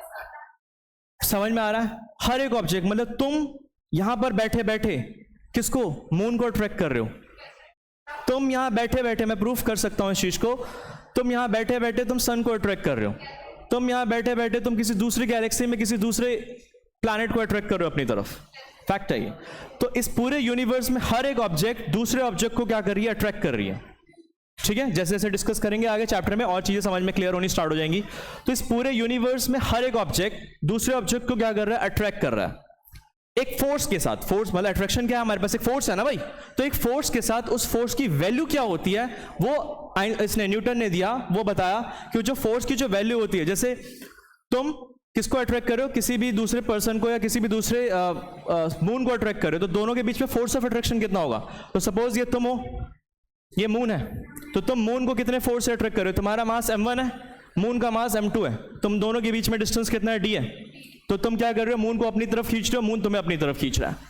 S1: समझ में आ रहा है? हर एक ऑब्जेक्ट, मतलब तुम यहां पर बैठे बैठे किसको? मून को अट्रैक्ट कर रहे हो। तुम यहां बैठे बैठे, मैं प्रूफ कर सकता हूं इस चीज को, तुम यहां बैठे बैठे तुम सन को अट्रैक्ट कर रहे हो। तुम यहां बैठे बैठे तुम किसी दूसरी गैलेक्सी में किसी दूसरे प्लैनेट को अट्रैक्ट कर रहे हो अपनी तरफ। फैक्ट है ये। तो इस पूरे यूनिवर्स में हर एक ऑब्जेक्ट दूसरे ऑब्जेक्ट को क्या कर रही है? अट्रैक्ट कर रही है। ठीक है, जैसे जैसे डिस्कस करेंगे आगे चैप्टर में और चीजें समझ में क्लियर होनी स्टार्ट हो जाएंगी। तो इस पूरे यूनिवर्स में हर एक ऑब्जेक्ट दूसरे ऑब्जेक्ट को क्या कर रहा है? अट्रैक्ट कर रहा है एक फोर्स के साथ। फोर्स मतलब अट्रैक्शन क्या है? हमारे पास एक फोर्स है ना भाई। तो एक फोर्स के साथ उस फोर्स की वैल्यू क्या होती है वो इसने न्यूटन ने दिया, वो बताया कि जो फोर्स की जो वैल्यू होती है, जैसे तुम किसको अट्रैक्ट कर रहे हो? किसी भी दूसरे पर्सन को या किसी भी दूसरे मून को अट्रैक्ट कर रहे हो, तो दोनों के बीच में फोर्स ऑफ अट्रैक्शन कितना होगा? तो सपोज ये तुम हो, ये मून है, तो तुम मून को कितने फोर्स से अट्रैक्ट कर रहे हो? तुम्हारा मास m1 है, मून का मास m2 है, तुम दोनों के बीच में डिस्टेंस कितना है? d है। तो तुम क्या कर रहे हो? मून को अपनी तरफ खींच रहे हो, मून तुम्हें अपनी तरफ खींच रहा है।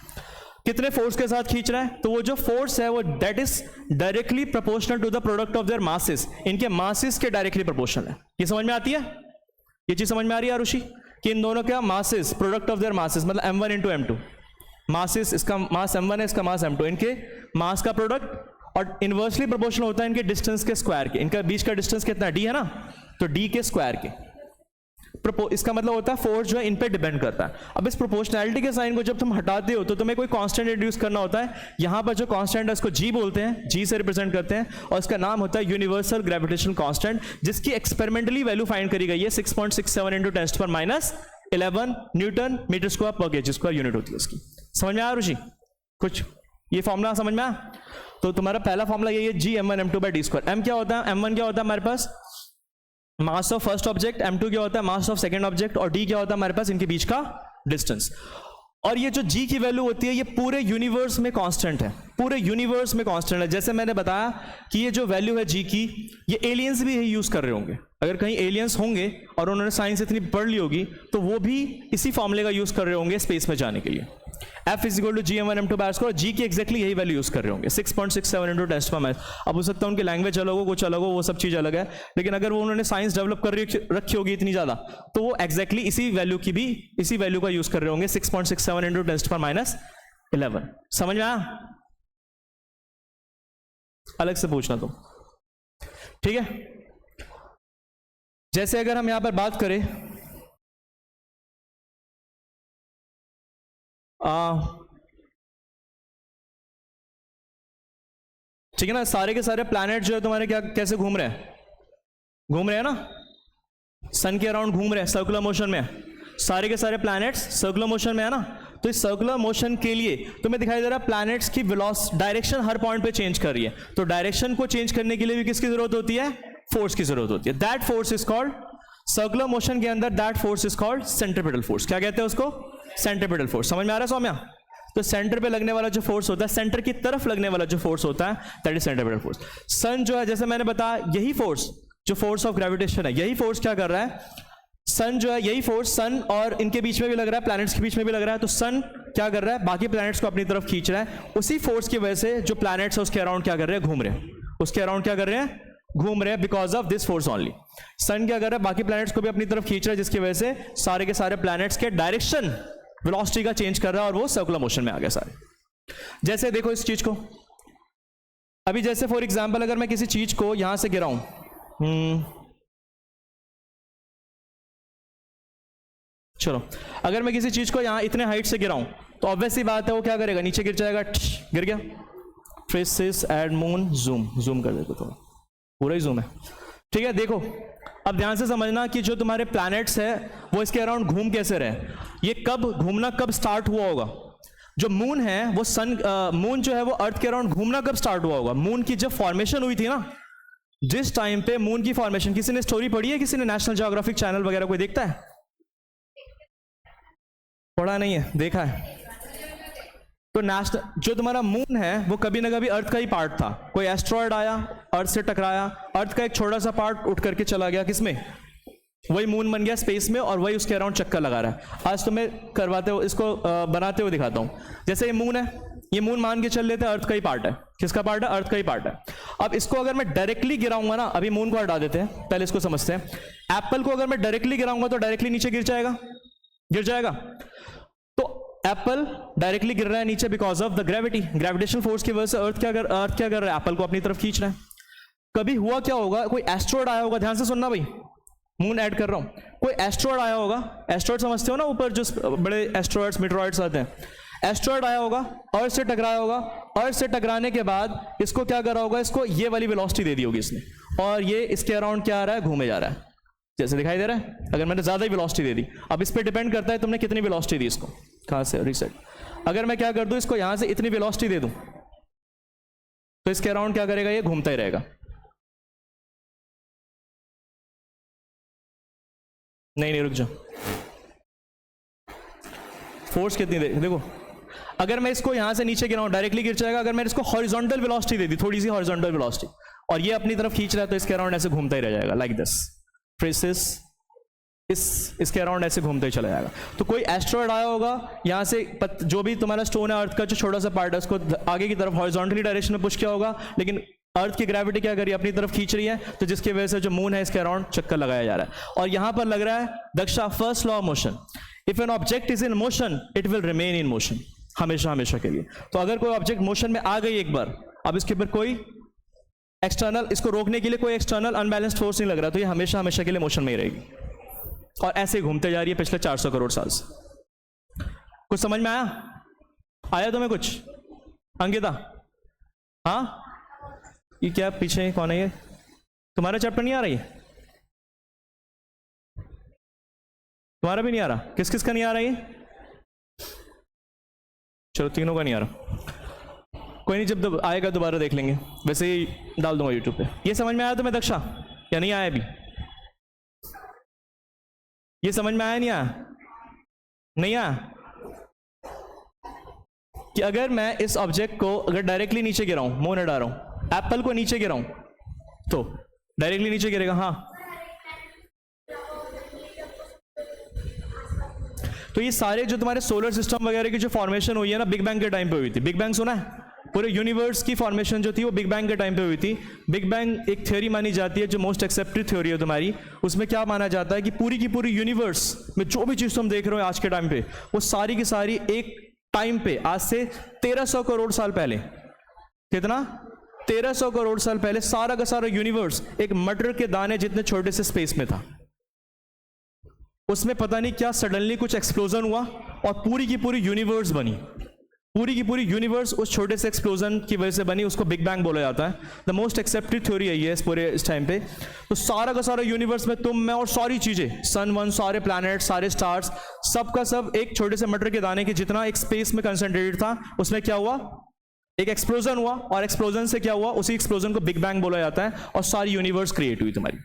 S1: कितने फोर्स के साथ खींच रहा है? तो वो जो फोर्स है वो that is directly proportional to the product of their masses. इनके मासेस के डायरेक्टली प्रोपोर्शनल है। ये समझ में आती है? ये चीज समझ में आ रही है आरुषि? कि इन दोनों का masses, product of their masses, मतलब m1 इंटू m2। मासेस, इसका मास m1 है, इसका मास m2, इनके मास का प्रोडक्ट, और इनवर्सली प्रोपोर्शनल होता है इनके डिस्टेंस के स्क्वायर के। इनका बीच का डिस्टेंस कितना है? d है ना, तो d के स्क्वायर के। इसका मतलब होता है फोर्स जो है इन पे डिपेंड करता है। अब इस प्रोपोर्शनैलिटी के साइन को जब तुम हटाते हो तो तुम्हें कोई कांस्टेंट इंट्रोड्यूस करना होता है। यहां पर जो कांस्टेंट है उसको g बोलते हैं, g से रिप्रेजेंट करते हैं, और इसका नाम होता है यूनिवर्सल ग्रेविटेशनल कांस्टेंट, जिसकी एक्सपेरिमेंटली वैल्यू फाइंड करी गई है 6.67 इंटू 10⁻11 न्यूटन मीटर स्क्वायर पर केजी स्क्वायर यूनिट होती है इसकी। समझ में आया ऋषि? कुछ ये फॉर्मूला समझ में आया? तो तुम्हारा पहला फॉर्मूला यही है, g m1 m2 by d square. m क्या होता है? m1 क्या होता है हमारे पास? Mass of first object. m2 क्या होता है? Mass of second object. और d क्या होता है हमारे पास? इनके बीच का डिस्टेंस। और ये जो g की वैल्यू होती है ये पूरे यूनिवर्स में कांस्टेंट है, पूरे यूनिवर्स में कांस्टेंट है। जैसे मैंने बताया कि ये जो वैल्यू है g की, ये एलियंस भी यही यूज कर रहे होंगे। अगर कहीं एलियंस होंगे और उन्होंने साइंस इतनी पढ़ ली होगी तो वो भी इसी फॉर्मूले का यूज कर रहे होंगे स्पेस में जाने के लिए। F is equal to gm1 m2 by square. g की एक्जैक्टली यही वैल्यू यूज कर रहे होंगे 6.67 इंटू 10⁻। अब हो सकता है उनकी लैंग्वेज अलग हो, कुछ अलग हो, वो सब चीज अलग है, लेकिन अगर वो उन्होंने साइंस डेवलप कर रखी होगी इतनी ज्यादा, तो वो एक्जैक्टली इसी वैल्यू का यूज कर रहे होंगे 6.67 इंटू 10⁻11। समझ में आया? अलग से पूछना तुम, ठीक है? जैसे अगर हम यहां पर बात करें ठीक है ना, सारे के सारे प्लैनेट जो है तुम्हारे क्या कैसे घूम रहे हैं? घूम रहे हैं ना, सन के अराउंड घूम रहे हैं, सर्कुलर मोशन में। सारे के सारे प्लैनेट्स सर्कुलर मोशन में है ना। तो इस सर्कुलर मोशन के लिए तुम्हें दिखाई दे रहा है प्लैनेट्स की डायरेक्शन हर पॉइंट पे चेंज कर रही है। तो डायरेक्शन को चेंज करने के लिए भी किसकी जरूरत होती है? फोर्स की जरूरत होती है। That force is called, circular motion के अंदर that force is called centripetal force. क्या कहते हैं उसको? Centripetal force. समझ में आ रहा है सौम्या? तो सेंटर पे लगने वाला जो फोर्स होता है, सेंटर की तरफ लगने वाला जो फोर्स होता है, दैट इज सेंट्रीपिटल फोर्स। सन जो है, जैसे मैंने बताया, यही फोर्स जो फोर्स ऑफ ग्रेविटेशन है, यही फोर्स क्या कर रहा है? सन जो है, यही फोर्स सन और इनके बीच में भी लग रहा है, प्लैनेट्स के बीच में भी लग रहा है। तो सन क्या कर रहा है? बाकी प्लैनेट्स को अपनी तरफ खींच रहा है। उसी फोर्स की वजह से जो प्लैनेट्स है उसके अराउंड क्या कर रहे हैं? घूम रहे हैं। उसके अराउंड क्या कर रहे हैं? घूम रहे हैं, because of this force only. Sun क्या कर रहा है? बाकी प्लैनेट्स को भी अपनी तरफ खींच रहा है, जिसकी वजह से सारे के सारे प्लैनेट्स के डायरेक्शन वेलोसिटी का चेंज कर रहा है और वो सर्कुलर मोशन में आ गए सारे। जैसे देखो इस चीज को, अभी जैसे फॉर एग्जांपल अगर मैं किसी चीज को यहां से गिराऊं, चलो अगर मैं किसी चीज को यहां इतने हाइट से गिराऊं तो ऑब्वियस सी बात है वो क्या करेगा? नीचे गिर जाएगा, गिर गया। ट्रेसेस एड मून जूम कर देते, थोड़ा पूरा ही जूम है, ठीक है? देखो अब ध्यान से समझना कि जो तुम्हारे प्लैनेट्स है वो इसके अराउंड घूम कैसे रहे। ये कब घूमना कब स्टार्ट हुआ होगा? जो मून है वो मून जो है वो अर्थ के अराउंड घूमना कब स्टार्ट हुआ होगा? मून की जब फॉर्मेशन हुई थी ना, जिस टाइम पे मून की फॉर्मेशन, किसी ने स्टोरी पढ़ी है? किसी ने नेशनल ज्योग्राफिक चैनल वगैरह कोई देखता है? पढ़ा नहीं है, देखा है? तो जो तुम्हारा मून है वो कभी ना कभी अर्थ का ही पार्ट था। कोई एस्ट्रॉयड आया, अर्थ से टकराया, अर्थ का एक छोटा सा पार्ट उठ करके चला गया किसमें, वही मून बन गया स्पेस में और वही उसके अराउंड चक्कर लगा रहा है। आज तो मैं करवाते हो इसको बनाते हुए दिखाता हूं। जैसे ये मून है, ये मून मान के चल लेते हैं अर्थ का ही पार्ट है। किसका पार्ट है? अर्थ का ही पार्ट है। अब इसको अगर मैं डायरेक्टली गिराऊंगा ना, अभी मून को हटा देते हैं, पहले इसको समझते हैं। एप्पल को अगर मैं डायरेक्टली गिराऊंगा तो डायरेक्टली नीचे गिर जाएगा, गिर जाएगा। तो एप्पल डायरेक्टली गिर रहा है नीचे because of the gravity, gravitational force की वजह से अर्थ क्या कर रहा है, एप्पल को अपनी तरफ खींच रहा है। कभी हुआ क्या होगा, कोई एस्ट्रॉयड आया होगा, ध्यान से सुनना भाई, मून ऐड कर रहा हूं, कोई एस्ट्रॉयड आया होगा, एस्ट्रॉयड समझते हो ना, ऊपर जो बड़े एस्ट्रॉयड्स मीटरॉयड्स आते हैं, एस्ट्रॉयड आया होगा, अर्थ से टकराया होगा, अर्थ से टकराने के बाद इसको क्या करा होगा, इसको ये वाली वेलोसिटी दे दी होगी इसने, और ये इसके अराउंड क्या आ रहा है, घूमे जा रहा है, जैसे दिखाई दे रहा है। अगर मैंने ज्यादा ही वेलोसिटी दे दी, अब इस पे डिपेंड करता है तुमने कितनी वेलोसिटी दी इसको, कहां से रीसेट। अगर मैं क्या कर दूं, इसको यहां से इतनी वेलोसिटी दे दूं तो इसके अराउंड क्या करेगा, ये घूमता ही रहेगा। नहीं रुक जाओ, फोर्स कितनी देखो, अगर मैं इसको यहां से नीचे गिराऊं डायरेक्टली गिर जाएगा। अगर मैंने इसको हॉरिजॉन्टल वेलोसिटी दे दी, थोड़ी सी हॉरिजॉन्टल वेलोसिटी, और ये अपनी तरफ खींच रहा है, तो इसके अराउंड ऐसे घूमता ही रह जाएगा, लाइक दिस फ्रेसिस, इसके अराउंड ऐसे घूमते ही चला जाएगा। तो कोई एस्ट्रॉयड आया होगा, यहाँ से जो भी तुम्हारा स्टोन है अर्थ का जो छोटा सा पार्ट है, उसको आगे की तरफ हॉरिजॉन्टली डायरेक्शन में पुश किया होगा, लेकिन अर्थ की ग्रेविटी क्या करी, अपनी तरफ खींच रही है, तो जिसकी वजह से जो मून है इसके अराउंड चक्कर लगाया जा रहा है। और यहां पर लग रहा है Daksha, first law of motion, if an object is in motion it will remain in motion, हमेशा हमेशा के लिए। तो अगर कोई ऑब्जेक्ट मोशन में आ गई एक बार, अब इसके ऊपर कोई एक्सटर्नल, इसको रोकने के लिए कोई एक्सटर्नल अनबैलेंस्ड फोर्स नहीं लग रहा, तो ये हमेशा हमेशा के लिए मोशन में ही रहेगी, और ऐसे ही घूमते जा रही है पिछले 400 करोड़ साल से। कुछ समझ में आया तुम्हें कुछ? अंकिता, हाँ, ये क्या पीछे कौन है, ये तुम्हारा चैप्टर नहीं आ रही है? तुम्हारा भी नहीं आ रहा? किस किस का नहीं आ रहा ये? चलो तीनों का नहीं आ रहा, कोई नहीं, जब आएगा दोबारा देख लेंगे, वैसे ही डाल दूंगा यूट्यूब पे। ये समझ में आया तुम्हें दक्षा, या नहीं आया अभी? ये समझ में आया नहीं आया? नहीं आया कि अगर मैं इस ऑब्जेक्ट को अगर डायरेक्टली नीचे गिराऊं, मून हटा रहा हूं, एप्पल को नीचे गिराऊं तो डायरेक्टली नीचे गिरेगा, हाँ। तो ये सारे जो तुम्हारे सोलर सिस्टम वगैरह की जो फॉर्मेशन हुई है ना, बिग बैंग के टाइम पे हुई थी। बिग बैंग सुना है? पूरे यूनिवर्स की फॉर्मेशन जो थी वो बिग बैंग के टाइम पे हुई थी। बिग बैंग एक थ्योरी मानी जाती है जो मोस्ट एक्सेप्टेड थ्योरी है तुम्हारी। उसमें क्या माना जाता है कि पूरी की पूरी यूनिवर्स में जो भी चीज तुम देख रहे हो आज के टाइम पे, वो सारी की सारी एक टाइम पे, आज से 1300 करोड़ साल पहले, कितना, 1300 करोड़ साल पहले सारा का सारा यूनिवर्स एक मटर के दाने जितने छोटे से स्पेस में था। उसमें पता नहीं क्या सडनली कुछ एक्सप्लोजन हुआ और पूरी की पूरी यूनिवर्स बनी। पूरी की पूरी यूनिवर्स उस छोटे से एक्सप्लोजन की वजह से बनी, उसको बिग बैंग बोला जाता है। द मोस्ट एक्सेप्टेड थ्योरी है ये इस टाइम पे। तो सारा का सारा यूनिवर्स में तुम, मैं और सारी चीजें, सन वन, सारे प्लैनेट, सारे स्टार्स, सब का सब एक छोटे से मटर के दाने के जितना एक स्पेस में कंसंट्रेटेड था। उसमें क्या हुआ, एक एक्सप्लोजन हुआ, और एक्सप्लोजन से क्या हुआ, उसी एक्सप्लोजन को बिग बैंग बोला जाता है, और सारी यूनिवर्स क्रिएट हुई तुम्हारी।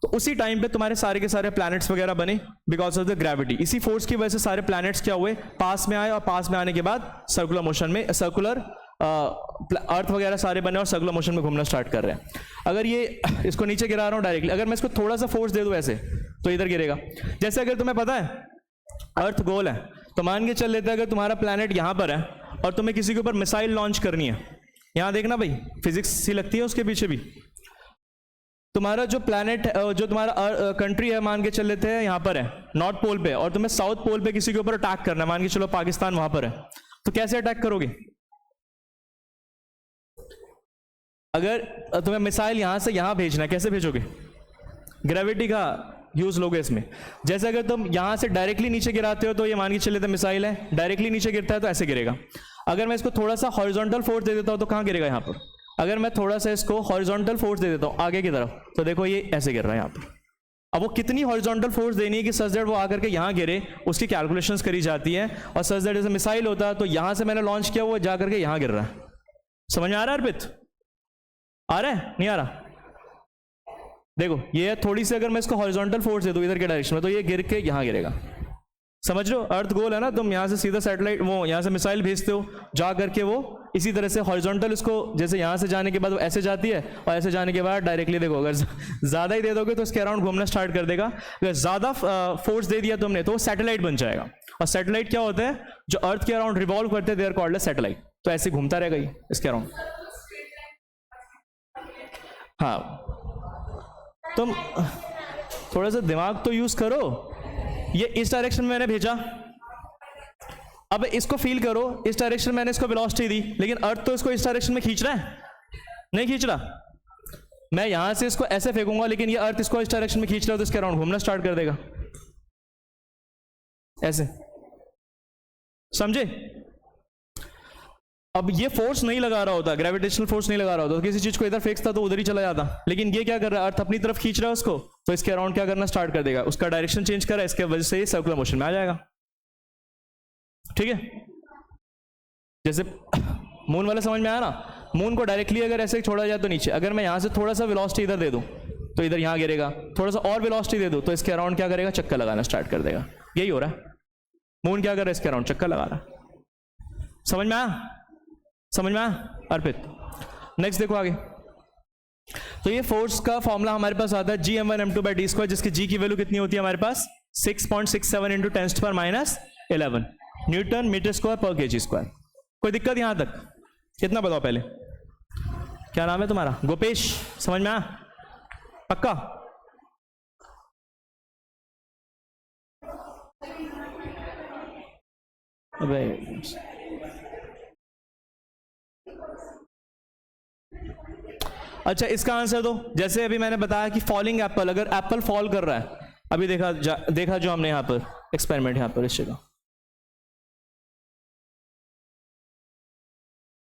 S1: तो उसी टाइम पे तुम्हारे सारे के सारे प्लैनेट्स वगैरह बने बिकॉज ऑफ द ग्रेविटी। इसी फोर्स की वजह से सारे प्लैनेट्स क्या हुए, पास में आए, और पास में आने के बाद सर्कुलर मोशन में, सर्कुलर अर्थ वगैरह सारे बने और सर्कुलर मोशन में घूमना स्टार्ट कर रहे हैं। अगर ये इसको नीचे गिरा रहा हूँ डायरेक्टली, अगर मैं इसको थोड़ा सा फोर्स दे दूँ ऐसे, तो इधर गिरेगा। जैसे अगर तुम्हें पता है अर्थ गोल है, तो मान के चल लेते हैं अगर तुम्हारा प्लैनेट यहाँ पर है और तुम्हें किसी के ऊपर मिसाइल लॉन्च करनी है, यहाँ देखना भाई, फिजिक्स सी लगती है उसके पीछे भी। तुम्हारा जो प्लैनेट, जो तुम्हारा कंट्री है, मान के चल लेते हैं यहाँ पर है नॉर्थ पोल पे, और तुम्हें साउथ पोल पे किसी के ऊपर अटैक करना है, मान के चलो पाकिस्तान वहां पर है, तो कैसे अटैक करोगे? अगर तुम्हें मिसाइल यहां से यहां भेजना है, कैसे भेजोगे? ग्रेविटी का यूज लोगे इसमें। जैसे अगर तुम यहां से डायरेक्टली नीचे गिराते हो, तो ये मान के चल लेते हैं मिसाइल है, डायरेक्टली नीचे गिरता है तो ऐसे गिरेगा। अगर मैं इसको थोड़ा सा हॉरिजॉन्टल फोर्स दे देता हूं तो कहां गिरेगा? यहाँ पर। अगर मैं थोड़ा सा इसको हॉरिजॉन्टल फोर्स दे देता हूं आगे की तरफ, तो देखो ये ऐसे गिर रहा है यहाँ पर। अब वो कितनी हॉरिजॉन्टल फोर्स देनी है कि सच दैट वो आकर के यहाँ गिरे, उसकी कैलकुलेशंस करी जाती है। और सच दैट जैसे मिसाइल होता है तो यहाँ से मैंने लॉन्च किया, वो जा करके यहाँ गिर रहा है। समझ में आ रहा है अर्पित? आ रहा है? नहीं आ रहा? देखो ये थोड़ी सी, अगर मैं इसको हॉरिजॉन्टल फोर्स दे दूं इधर के डायरेक्शन में, तो ये गिर के यहाँ गिरेगा। समझ रहे हो, अर्थ गोल है ना, तुम यहाँ से सीधा सैटेलाइट वो यहाँ से मिसाइल भेजते हो, जा करके वो इसी तरह से हॉरिजॉन्टल इसको, जैसे यहाँ से जाने के बाद वो ऐसे जाती है और ऐसे जाने के बाद डायरेक्टली देखो, अगर ज़्यादा ही दे दोगे तो इसके अराउंड घूमना स्टार्ट कर देगा, अगर ज़्यादा फोर्स दे दिया तुमने तो वो सैटेलाइट बन जाएगा। और सैटेलाइट क्या होते हैं, जो अर्थ के अराउंड रिवॉल्व करते हैं, they are called as satellite. तो ऐसे घूमता रहेगा ये इसके अराउंड। हाँ, तुम थोड़ा सा दिमाग तो यूज करो। ये इस डायरेक्शन में मैंने भेजा, अब इसको फील करो, इस डायरेक्शन में मैंने इसको वेलोसिटी दी, लेकिन अर्थ तो इसको इस डायरेक्शन में खींच रहा है, नहीं खींच रहा। मैं यहां से इसको ऐसे फेंकूंगा, लेकिन ये अर्थ इसको इस डायरेक्शन में खींच रहा है, तो इसके अराउंड घूमना स्टार्ट कर देगा ऐसे, समझे। अब ये फोर्स नहीं लगा रहा होता, ग्रेविटेशनल फोर्स नहीं लगा रहा होता, तो किसी चीज को इधर फेंकता तो उधर ही चला जाता, लेकिन ये क्या कर रहा है, अर्थ अपनी तरफ खींच रहा है उसको, तो इसके अराउंड क्या करना स्टार्ट कर देगा, उसका डायरेक्शन चेंज कर रहा है, इसके वजह से ये सर्कुलर मोशन में आ जाएगा। ठीक है, जैसे मून वाला समझ में आया ना, मून को डायरेक्टली अगर ऐसे छोड़ा जाए तो नीचे, अगर मैं यहां से थोड़ा सा वेलोसिटी इधर दे दूं तो इधर यहां गिरेगा, थोड़ा सा और वेलोसिटी दे दूं तो इसके अराउंड क्या करेगा, चक्कर लगाना स्टार्ट कर देगा। यही हो रहा है, मून क्या कर रहा है, इसके अराउंड चक्कर लगा रहा है। समझ में आया, समझ में आया अर्पित। नेक्स्ट देखो आगे, तो ये फोर्स का फॉर्मूला हमारे पास आता है Gm1m2/d², जिसकी G की वैल्यू कितनी होती है हमारे पास 6.67 × 10⁻11 न्यूटन मीटर स्क्वायर पर kg स्क्वायर। कोई दिक्कत यहां तक, कितना बताओ पहले, क्या नाम है तुम्हारा, गोपेश, समझ में आया पक्का। अबे अच्छा, इसका आंसर दो। जैसे अभी मैंने बताया कि फॉलिंग एप्पल, अगर एप्पल फॉल कर रहा है, अभी देखा जो हमने यहां पर एक्सपेरिमेंट, यहां पर इस जगह,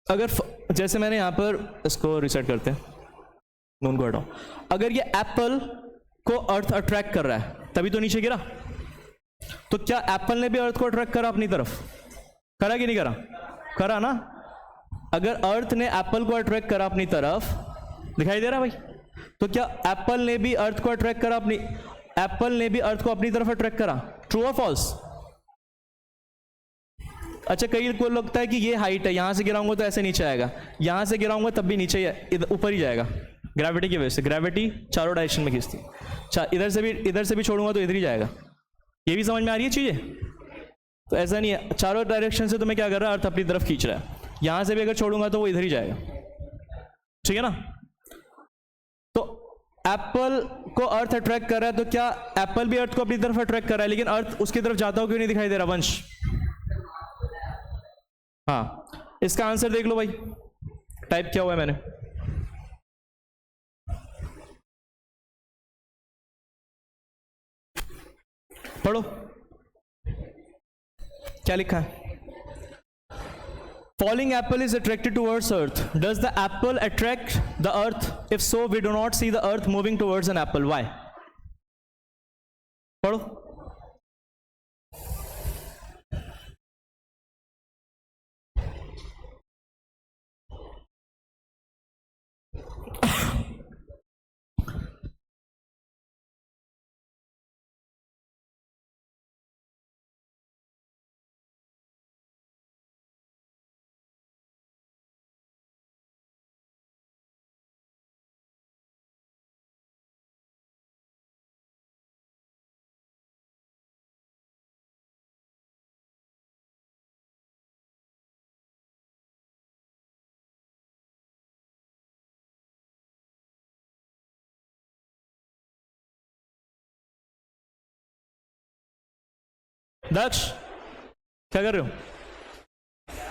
S1: अगर जैसे मैंने यहां पर इसको रिसेट करते हैं, नून को हटाओ, अगर ये एप्पल को अर्थ अट्रैक्ट कर रहा है तभी तो नीचे गिरा, तो क्या एप्पल ने भी अर्थ को अट्रैक्ट करा अपनी तरफ, करा कि नहीं करा, करा ना। अगर अर्थ ने एप्पल को अट्रैक्ट करा अपनी तरफ, दिखाई दे रहा भाई, तो क्या एप्पल ने भी अर्थ को अट्रैक्ट करा एप्पल ने भी अर्थ को अपनी तरफ अट्रैक्ट करा, ट्रू और फॉल्स। अच्छा, कई को लगता है कि ये हाइट है, यहां से गिराऊंगा तो ऐसे नीचे आएगा, यहां से गिराऊंगा तब भी नीचे ऊपर ही जाएगा, ग्रेविटी की वजह से, ग्रेविटी चारों डायरेक्शन में खींचती है, इधर से भी छोड़ूंगा तो इधर ही जाएगा। ये भी समझ में आ रही है चीजें, तो ऐसा नहीं है, चारों डायरेक्शन से तुम्हें क्या कर रहा है, अर्थ अपनी तरफ खींच रहा है, यहां से भी अगर छोड़ूंगा तो वो इधर ही जाएगा, ठीक है ना। तो एप्पल को अर्थ अट्रैक्ट कर रहा है, तो क्या एप्पल भी अर्थ को अपनी तरफ अट्रैक्ट कर रहा है, लेकिन अर्थ उसकी तरफ जाता हो क्यों नहीं दिखाई दे रहा, वंश। हाँ, इसका आंसर देख लो भाई, टाइप किया हुआ है मैंने, पढ़ो क्या लिखा है। Falling apple is attracted towards earth. Does the apple attract the earth? If so, we do not see the earth moving towards an apple. Why? पढ़ो। दक्ष क्या कर रहे हो,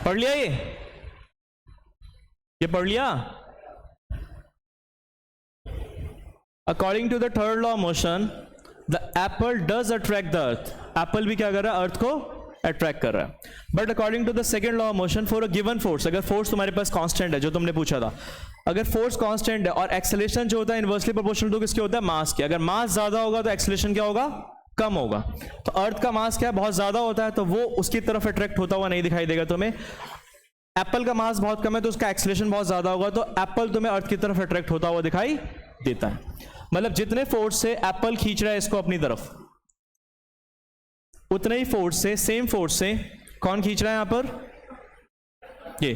S1: पढ़ लिया ये पढ़ लिया। According to the third law of motion, the apple does attract the earth, apple भी क्या कर रहा है, अर्थ को अट्रैक्ट कर रहा है। But according to the second law of motion, for a given force, अगर फोर्स तुम्हारे पास कांस्टेंट है, जो तुमने पूछा था, अगर फोर्स कांस्टेंट है और एक्सेलरेशन जो होता है इनवर्सली प्रोपोर्शनल टू किसके होता है, मास के, अगर मास ज्यादा होगा तो एक्सेलरेशन क्या होगा, कम होगा। तो अर्थ का मास क्या है, बहुत ज्यादा होता है, तो वो उसकी तरफ अट्रैक्ट होता हुआ नहीं दिखाई देगा तुम्हें। एप्पल का मास बहुत कम है तो उसका एक्सेलरेशन बहुत ज्यादा होगा, तो एप्पल तुम्हें अर्थ की तरफ अट्रैक्ट होता हुआ दिखाई देता है। मतलब जितने फोर्स से एप्पल खींच रहा है इसको अपनी तरफ, उतने ही फोर्स से, सेम फोर्स से कौन खींच रहा है यहां पर, ये।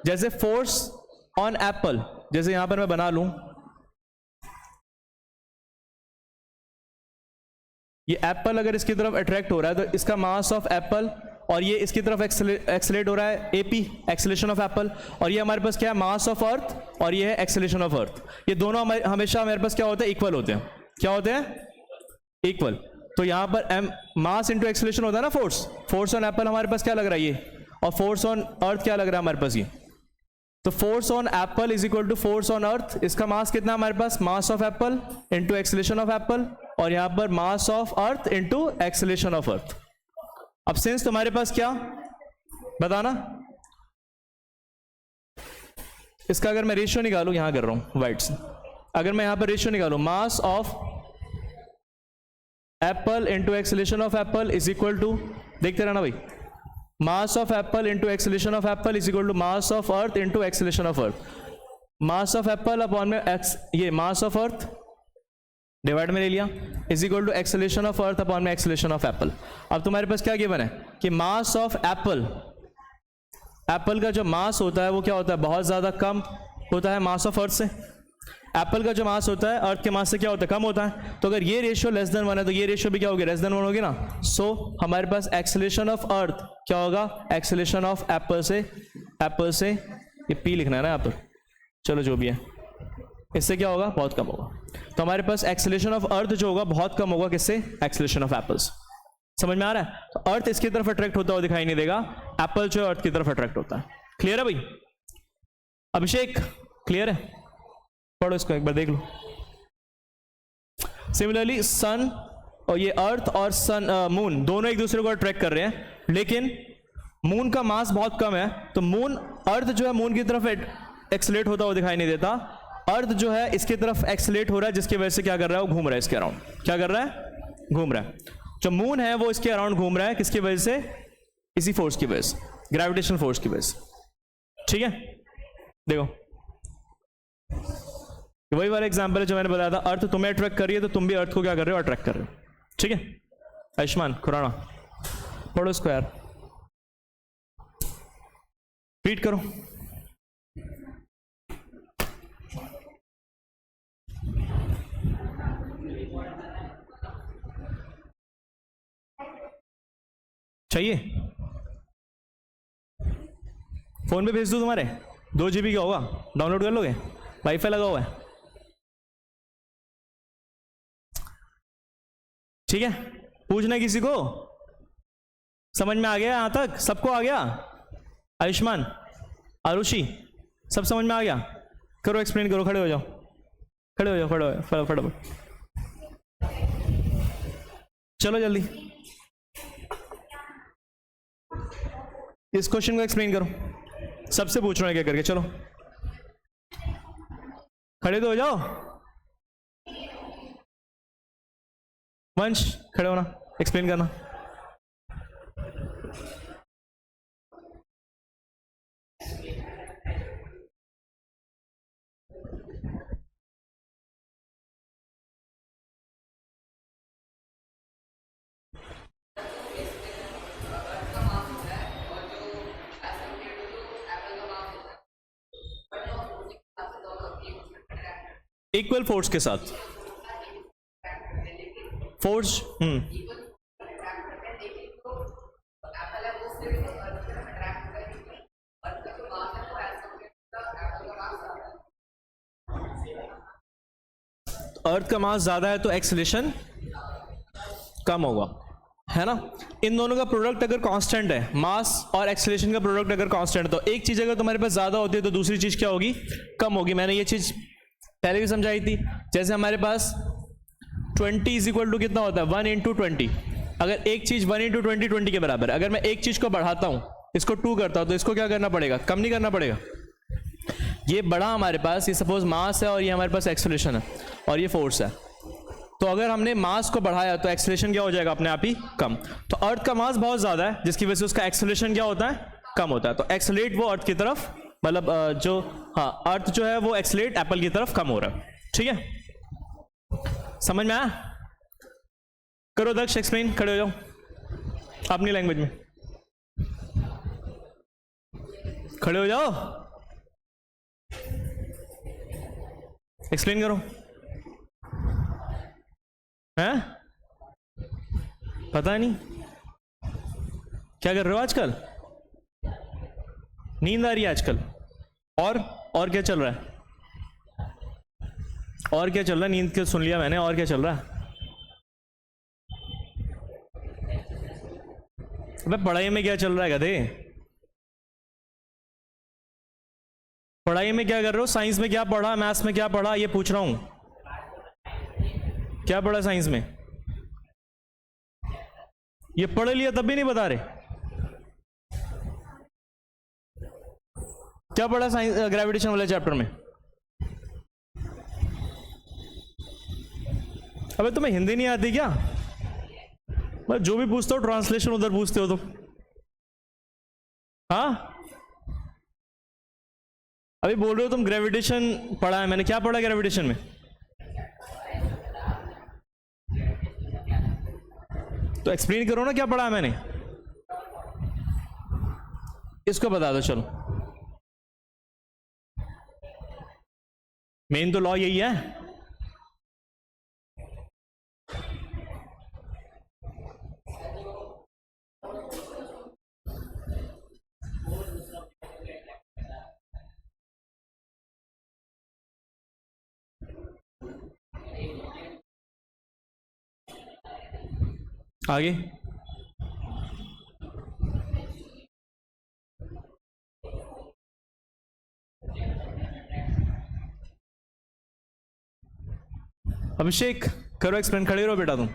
S1: जैसे फोर्स ऑन एप्पल, जैसे यहां पर मैं बना लूं, ये एप्पल अगर इसकी तरफ अट्रैक्ट हो रहा है तो इसका मास ऑफ एप्पल, और ये इसकी तरफ एक्सेलेरेट हो रहा है एपी, एक्सेलेरेशन ऑफ एप्पल, और ये हमारे पास क्या है, मास ऑफ अर्थ, और ये है एक्सेलेरेशन ऑफ अर्थ। ये दोनों हमेशा हमारे पास क्या होते हैं, इक्वल होते हैं। क्या होते हैं, इक्वल। तो यहां पर एम मास इंटू एक्सेलेरेशन होता है ना, फोर्स ऑन एप्पल हमारे पास क्या लग रहा है ये, और फोर्स ऑन अर्थ क्या लग रहा है हमारे पास ये। तो force on apple is equal to force on earth. इसका मास कितना हमारे पास, mass of apple into acceleration of apple, और यहां पर mass of earth into acceleration of earth. अब सिंस तुम्हारे पास क्या बताना, इसका अगर मैं रेशियो निकालूं, यहां कर रहा हूं वाइट से, अगर मैं यहां पर रेशियो निकालूं, mass of apple into acceleration of apple is equal to, देखते रहना भाई, mass of apple into acceleration of apple is equal to mass of earth into acceleration of earth. Mass of apple upon में ये mass of earth divide में ले लिया, is equal to acceleration of earth upon में acceleration of apple. अब तुम्हारे पास क्या given है कि मास ऑफ एप्पल, एप्पल का जो मास होता है वो क्या होता है, बहुत ज्यादा कम होता है मास ऑफ अर्थ से। एप्पल का जो मास होता है अर्थ के मास से क्या होता है, कम होता है। तो अगर ये रेशियो लेस देन 1 है तो ये रेशियो भी क्या होगी, लेस देन 1 होगी ना। सो हमारे पास एक्सेलेरेशन ऑफ अर्थ क्या होगा, एक्सेलेरेशन ऑफ एप्पल से ये पी लिखना है ना यहाँ पर, चलो जो भी है, इससे क्या होगा, बहुत कम होगा। तो हमारे पास एक्सेलेरेशन ऑफ अर्थ जो होगा बहुत कम होगा, किससे, एक्सेलेरेशन ऑफ एप्पल्स। समझ में आ रहा है। तो अर्थ इसकी तरफ अट्रैक्ट होता हुआ दिखाई नहीं देगा, एप्पल जो है अर्थ की तरफ अट्रैक्ट होता है। क्लियर है भाई, अभिषेक क्लियर है, पढ़ो इसको एक बार देख लो। सिमिलरली सन और ये अर्थ और सन मून दोनों एक दूसरे को अट्रैक्ट कर रहे हैं, लेकिन मून का मास बहुत कम है, तो मून, अर्थ जो है मून की तरफ एक्सेलेरेट होता हुआ दिखाई नहीं देता, अर्थ जो है इसकी तरफ एक्सेलेरेट हो रहा है, जिसकी वजह से क्या कर रहा है, वो घूम रहा है इसके अराउंड। क्या कर रहा है, घूम रहा है। जो मून है वो इसके अराउंड घूम रहा है, किसकी वजह से, इसी फोर्स की वजह से, ग्रेविटेशनल फोर्स की वजह से। ठीक है, देखो वही वाला एग्जांपल है जो मैंने बताया था, अर्थ तुम्हें अट्रैक्ट कर रही है तो तुम भी अर्थ को क्या कर रहे हो, अट्रैक्ट कर रहे हो। ठीक है, आयुष्मान खुराना पढ़ो इसको यार, रीड करो। चाहिए, फोन पे भेज दूं तुम्हारे, 2 GB का होगा, डाउनलोड कर लोगे, वाईफाई लगा हुआ है। ठीक है, पूछना किसी को, समझ में आ गया यहां तक, सबको आ गया, आयुष्मान, आरुषि, सब समझ में आ गया, करो एक्सप्लेन करो, खड़े हो जाओ, खड़े हो जाओ, खड़े हो जाओ फटाफट, चलो जल्दी इस क्वेश्चन को एक्सप्लेन करो, सबसे पूछ रहा है क्या करके, चलो खड़े तो हो जाओ, वंश खड़े होना, एक्सप्लेन करना। इक्वल फोर्स के साथ, फोर्स अर्थ का मास ज्यादा है तो एक्सेलेरेशन कम होगा, है ना। इन दोनों का प्रोडक्ट अगर कांस्टेंट है, मास और एक्सेलेरेशन का प्रोडक्ट अगर कांस्टेंट है, तो एक चीज अगर तुम्हारे पास ज्यादा होती है तो दूसरी चीज क्या होगी, कम होगी। मैंने ये चीज पहले भी समझाई थी, जैसे हमारे पास 20 इज इक्वल टू कितना होता है, 1 इंटू 20। अगर एक चीज 1 इंटू 20 20 के बराबर है, अगर मैं एक चीज को बढ़ाता हूं, इसको 2 करता हूं, तो इसको क्या करना पड़ेगा, कम नहीं करना पड़ेगा। ये बड़ा हमारे पास, ये सपोज मास है और ये हमारे पास एक्सेलरेशन है और ये फोर्स है, तो अगर हमने मास को बढ़ाया तो एक्सेलरेशन क्या हो जाएगा, अपने आप ही कम। तो अर्थ का मास बहुत ज्यादा है जिसकी वजह से उसका एक्सेलरेशन क्या होता है, कम होता है। तो एक्सेलरेट वो अर्थ की तरफ, मतलब जो अर्थ जो है वो एक्सेलरेट एप्पल की तरफ कम हो रहा है। ठीक है, समझ में आया, करो दक्ष एक्सप्लेन, खड़े हो जाओ। अपनी लैंग्वेज में खड़े हो जाओ, एक्सप्लेन करो। हैं? पता नहीं क्या कर रहे हो आजकल? नींद आ रही है आजकल? और क्या चल रहा है? और क्या चल रहा है? नींद के सुन लिया मैंने, और क्या चल रहा है? अबे पढ़ाई में क्या चल रहा है गधे? पढ़ाई में क्या कर रहे हो? साइंस में क्या पढ़ा, मैथ्स में क्या पढ़ा, ये पूछ रहा हूं। क्या पढ़ा साइंस में? ये पढ़ लिया तब भी नहीं बता रहे। क्या पढ़ा साइंस ग्रेविटेशन वाले चैप्टर में? अबे तुम्हें हिंदी नहीं आती क्या? मैं जो भी पूछता हूँ ट्रांसलेशन उधर पूछते हो तुम। हाँ अभी बोल रहे हो तुम ग्रेविटेशन पढ़ा है। मैंने क्या पढ़ा ग्रेविटेशन में? तो एक्सप्लेन करो ना क्या पढ़ा है मैंने। इसको बता दो चलो। मेन तो लॉ यही है। आगे अभिषेक करो एक्सप्लेन। खड़े रहो बेटा तुम।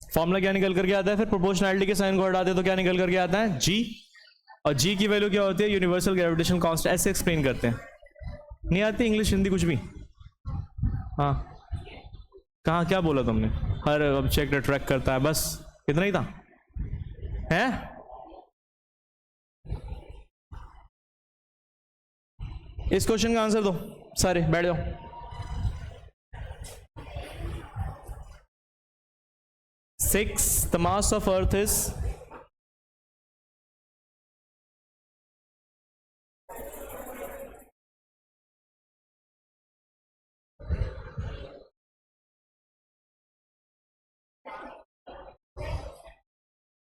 S1: फॉर्मूला क्या निकल करके आता है फिर? प्रोपोर्शनैलिटी के साइन को हटा दे तो क्या निकल करके आता है? जी। और जी की वैल्यू क्या होती है? Universal gravitation constant. ऐसे एक्सप्लेन करते हैं। नहीं आती इंग्लिश हिंदी कुछ भी? हाँ कहाँ क्या बोला तुमने? हर ऑब्जेक्ट अट्रैक्ट करता है, बस इतना ही था? है इस क्वेश्चन का आंसर दो सारे, बैठ जाओ। Six the mass of earth is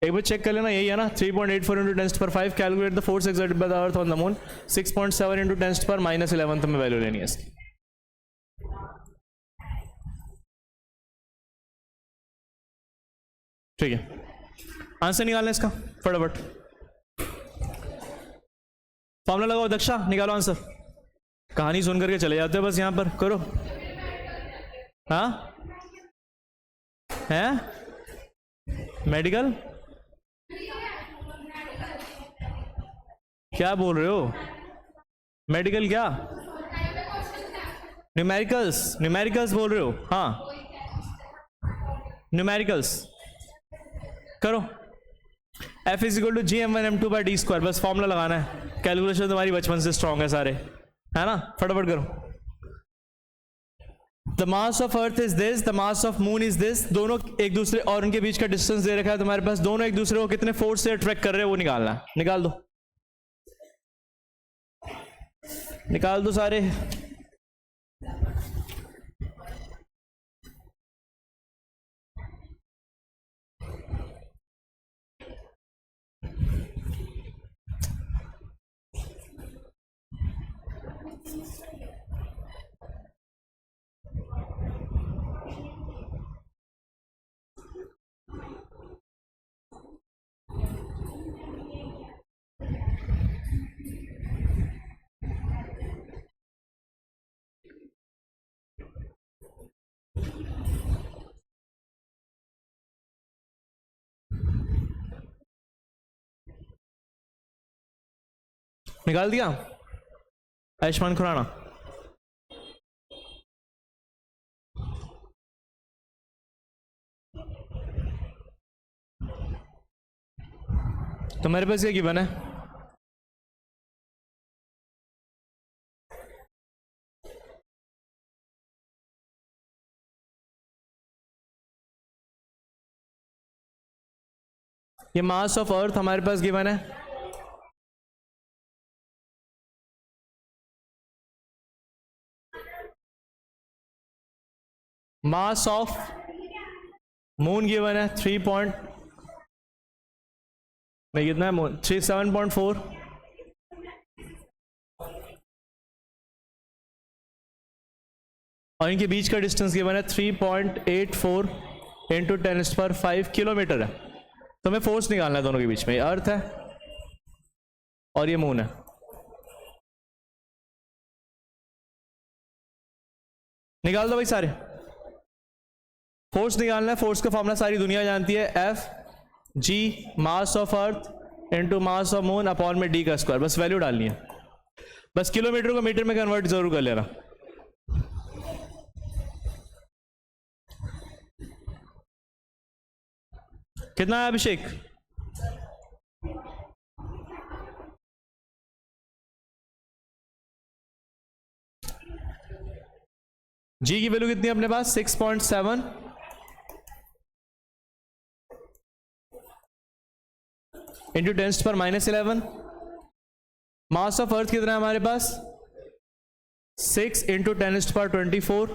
S1: एक बार चेक कर लेना, यही है ना? 3.84 into 10⁵ calculate the force exerted by the earth on the moon. 6.7 into 10⁻11 में वैल्यू लेनी है इसकी। ठीक है आंसर निकालना इसका फटाफट। फॉर्मूला लगाओ दक्षा, निकालो आंसर। कहानी सुन करके चले जाते हो बस, यहां पर करो। हाँ है मेडिकल क्या बोल रहे हो? मेडिकल क्या? न्यूमेरिकल्स, न्यूमेरिकल्स बोल रहे हो? हाँ न्यूमेरिकल्स करो। F is equal to GM1m2/d²। बस फॉर्मूला लगाना है। कैलकुलेशन तुम्हारी बचपन से स्ट्रांग है सारे, है ना? फटाफट करो। The mass of earth is this, the mass of moon is this. दोनों एक दूसरे और उनके बीच का डिस्टेंस दे रखा है तुम्हारे पास। दोनों एक दूसरे को कितने फोर्स से अट्रैक्ट कर रहे हैं वो निकालना है। निकाल दो, निकाल दो सारे। निकाल दिया आयुष्मान खुराना? तो मेरे पास ये गिवन है, ये मास ऑफ अर्थ हमारे पास गिवन है, मास ऑफ मून गिवन है 3 पॉइंट नहीं कितना है मून 7.4, और इनके बीच का डिस्टेंस गिवन है 3.84 इंटू 10⁵ किलोमीटर है। तो हमें फोर्स निकालना है दोनों के बीच में, अर्थ है और ये मून है। निकाल दो भाई सारे, फोर्स निकालना है। फोर्स का फॉर्मूला सारी दुनिया जानती है, F G mass of earth into mass of moon upon में डी का स्क्वायर, बस वैल्यू डालनी है, बस किलोमीटर को मीटर में कन्वर्ट जरूर कर लेना। कितना है अभिषेक? जी की वैल्यू कितनी है अपने पास? 6.7 इंटू 10⁻11। मास ऑफ अर्थ कितना है हमारे पास? 6 इंटू 10⁻24।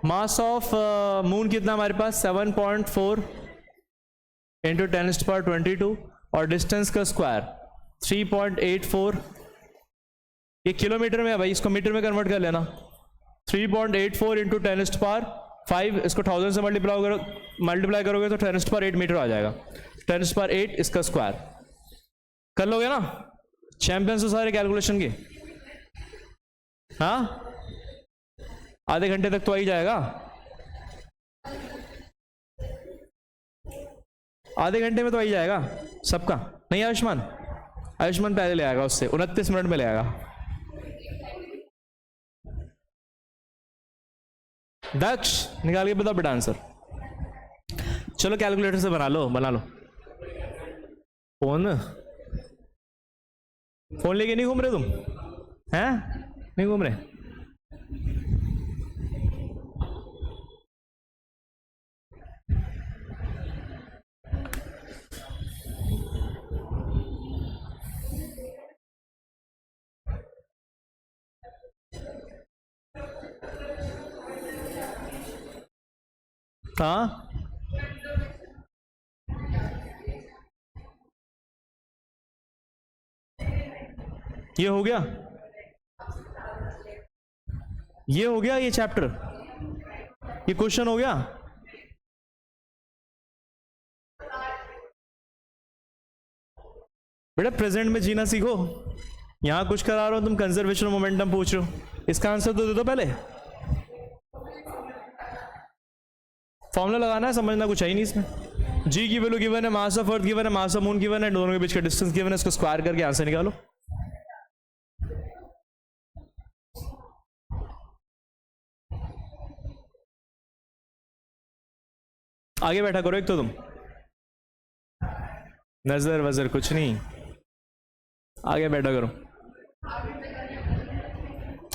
S1: मास ऑफ मून कितना हमारे पास? 7.4 इंटू 10⁻22, और डिस्टेंस का स्क्वायर 3.84। ये किलोमीटर में है भाई, इसको मीटर में कन्वर्ट कर लेना। 3.84 इंटू 10⁵, इसको 1000 से मल्टीप्लाई करोगे तो 10⁸ मीटर आ जाएगा। 10⁸ इसका स्क्वायर कर लोगे ना? चैंपियंस हो सारे कैलकुलेशन के। हाँ, आधे घंटे तक तो आ ही जाएगा, आधे घंटे में तो आ ही जाएगा सबका। नहीं आयुष्मान? आयुष्मान पहले ले आएगा, उससे 29 मिनट में ले आएगा। दक्ष निकाल के बताओ बेटा आंसर। चलो कैलकुलेटर से बना लो, बना लो। फोन लेके नहीं घूम रहे तुम? हैं? नहीं घूम रहे? हाँ, ये हो गया, ये हो गया, ये चैप्टर, ये क्वेश्चन हो गया। बेटा प्रेजेंट में जीना सीखो। यहां कुछ करा रहा हो तुम, कंजर्वेशन मोमेंटम पूछ रहे हो, इसका आंसर तो दे दो पहले। फॉर्मूला लगाना है, समझना कुछ है ही नहीं इसमें। जी की वैल्यू गिवन है, मास ऑफ अर्थ गिवन है, मास ऑफ मून गिवन है, दोनों के बीच का डिस्टेंस गिवन है, इसको स्क्वायर करके आंसर निकालो। आगे बैठा करो एक तो तुम, नजर वजर कुछ नहीं, आगे बैठा करो।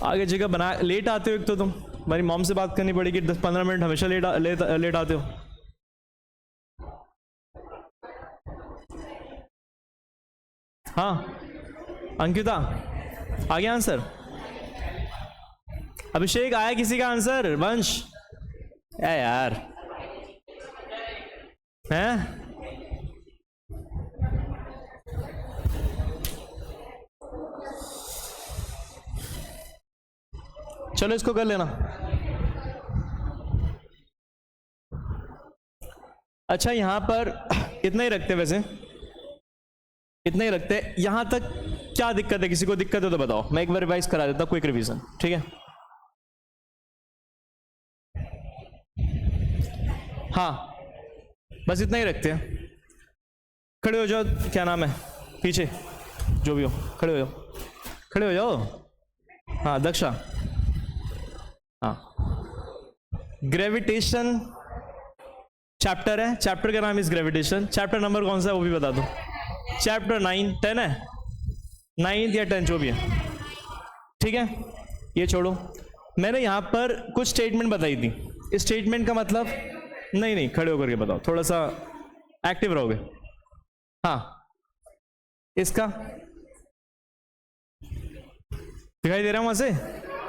S1: आगे जगह बना, लेट आते हो एक तो तुम, हमारी मॉम से बात करनी पड़ेगी, 10-15 मिनट हमेशा लेट आते हो। हाँ अंकिता आ गया आंसर? अभिषेक आया किसी का आंसर? वंश है यार, हैं? चलो इसको कर लेना। अच्छा यहां पर इतना ही रखते, वैसे इतना ही रखते। यहां तक क्या दिक्कत है? किसी को दिक्कत है तो बताओ, मैं एक बार रिवाइज करा देता हूं, क्विक रिवीजन, ठीक है? हाँ बस इतना ही रखते हैं। खड़े हो जाओ, क्या नाम है पीछे जो भी हो, खड़े हो जाओ, खड़े हो जाओ। हाँ दक्षा, हाँ ग्रेविटेशन चैप्टर है, चैप्टर का नाम इस ग्रेविटेशन। चैप्टर नंबर कौन सा है वो भी बता दो। चैप्टर 9, 10 है, 9 या 10 जो भी है, ठीक है। ये छोड़ो, मैंने यहाँ पर कुछ स्टेटमेंट बताई थी। इस स्टेटमेंट का मतलब, नहीं खड़े होकर के बताओ, थोड़ा सा एक्टिव रहोगे। हाँ, इसका दिखाई दे रहा है वहां से?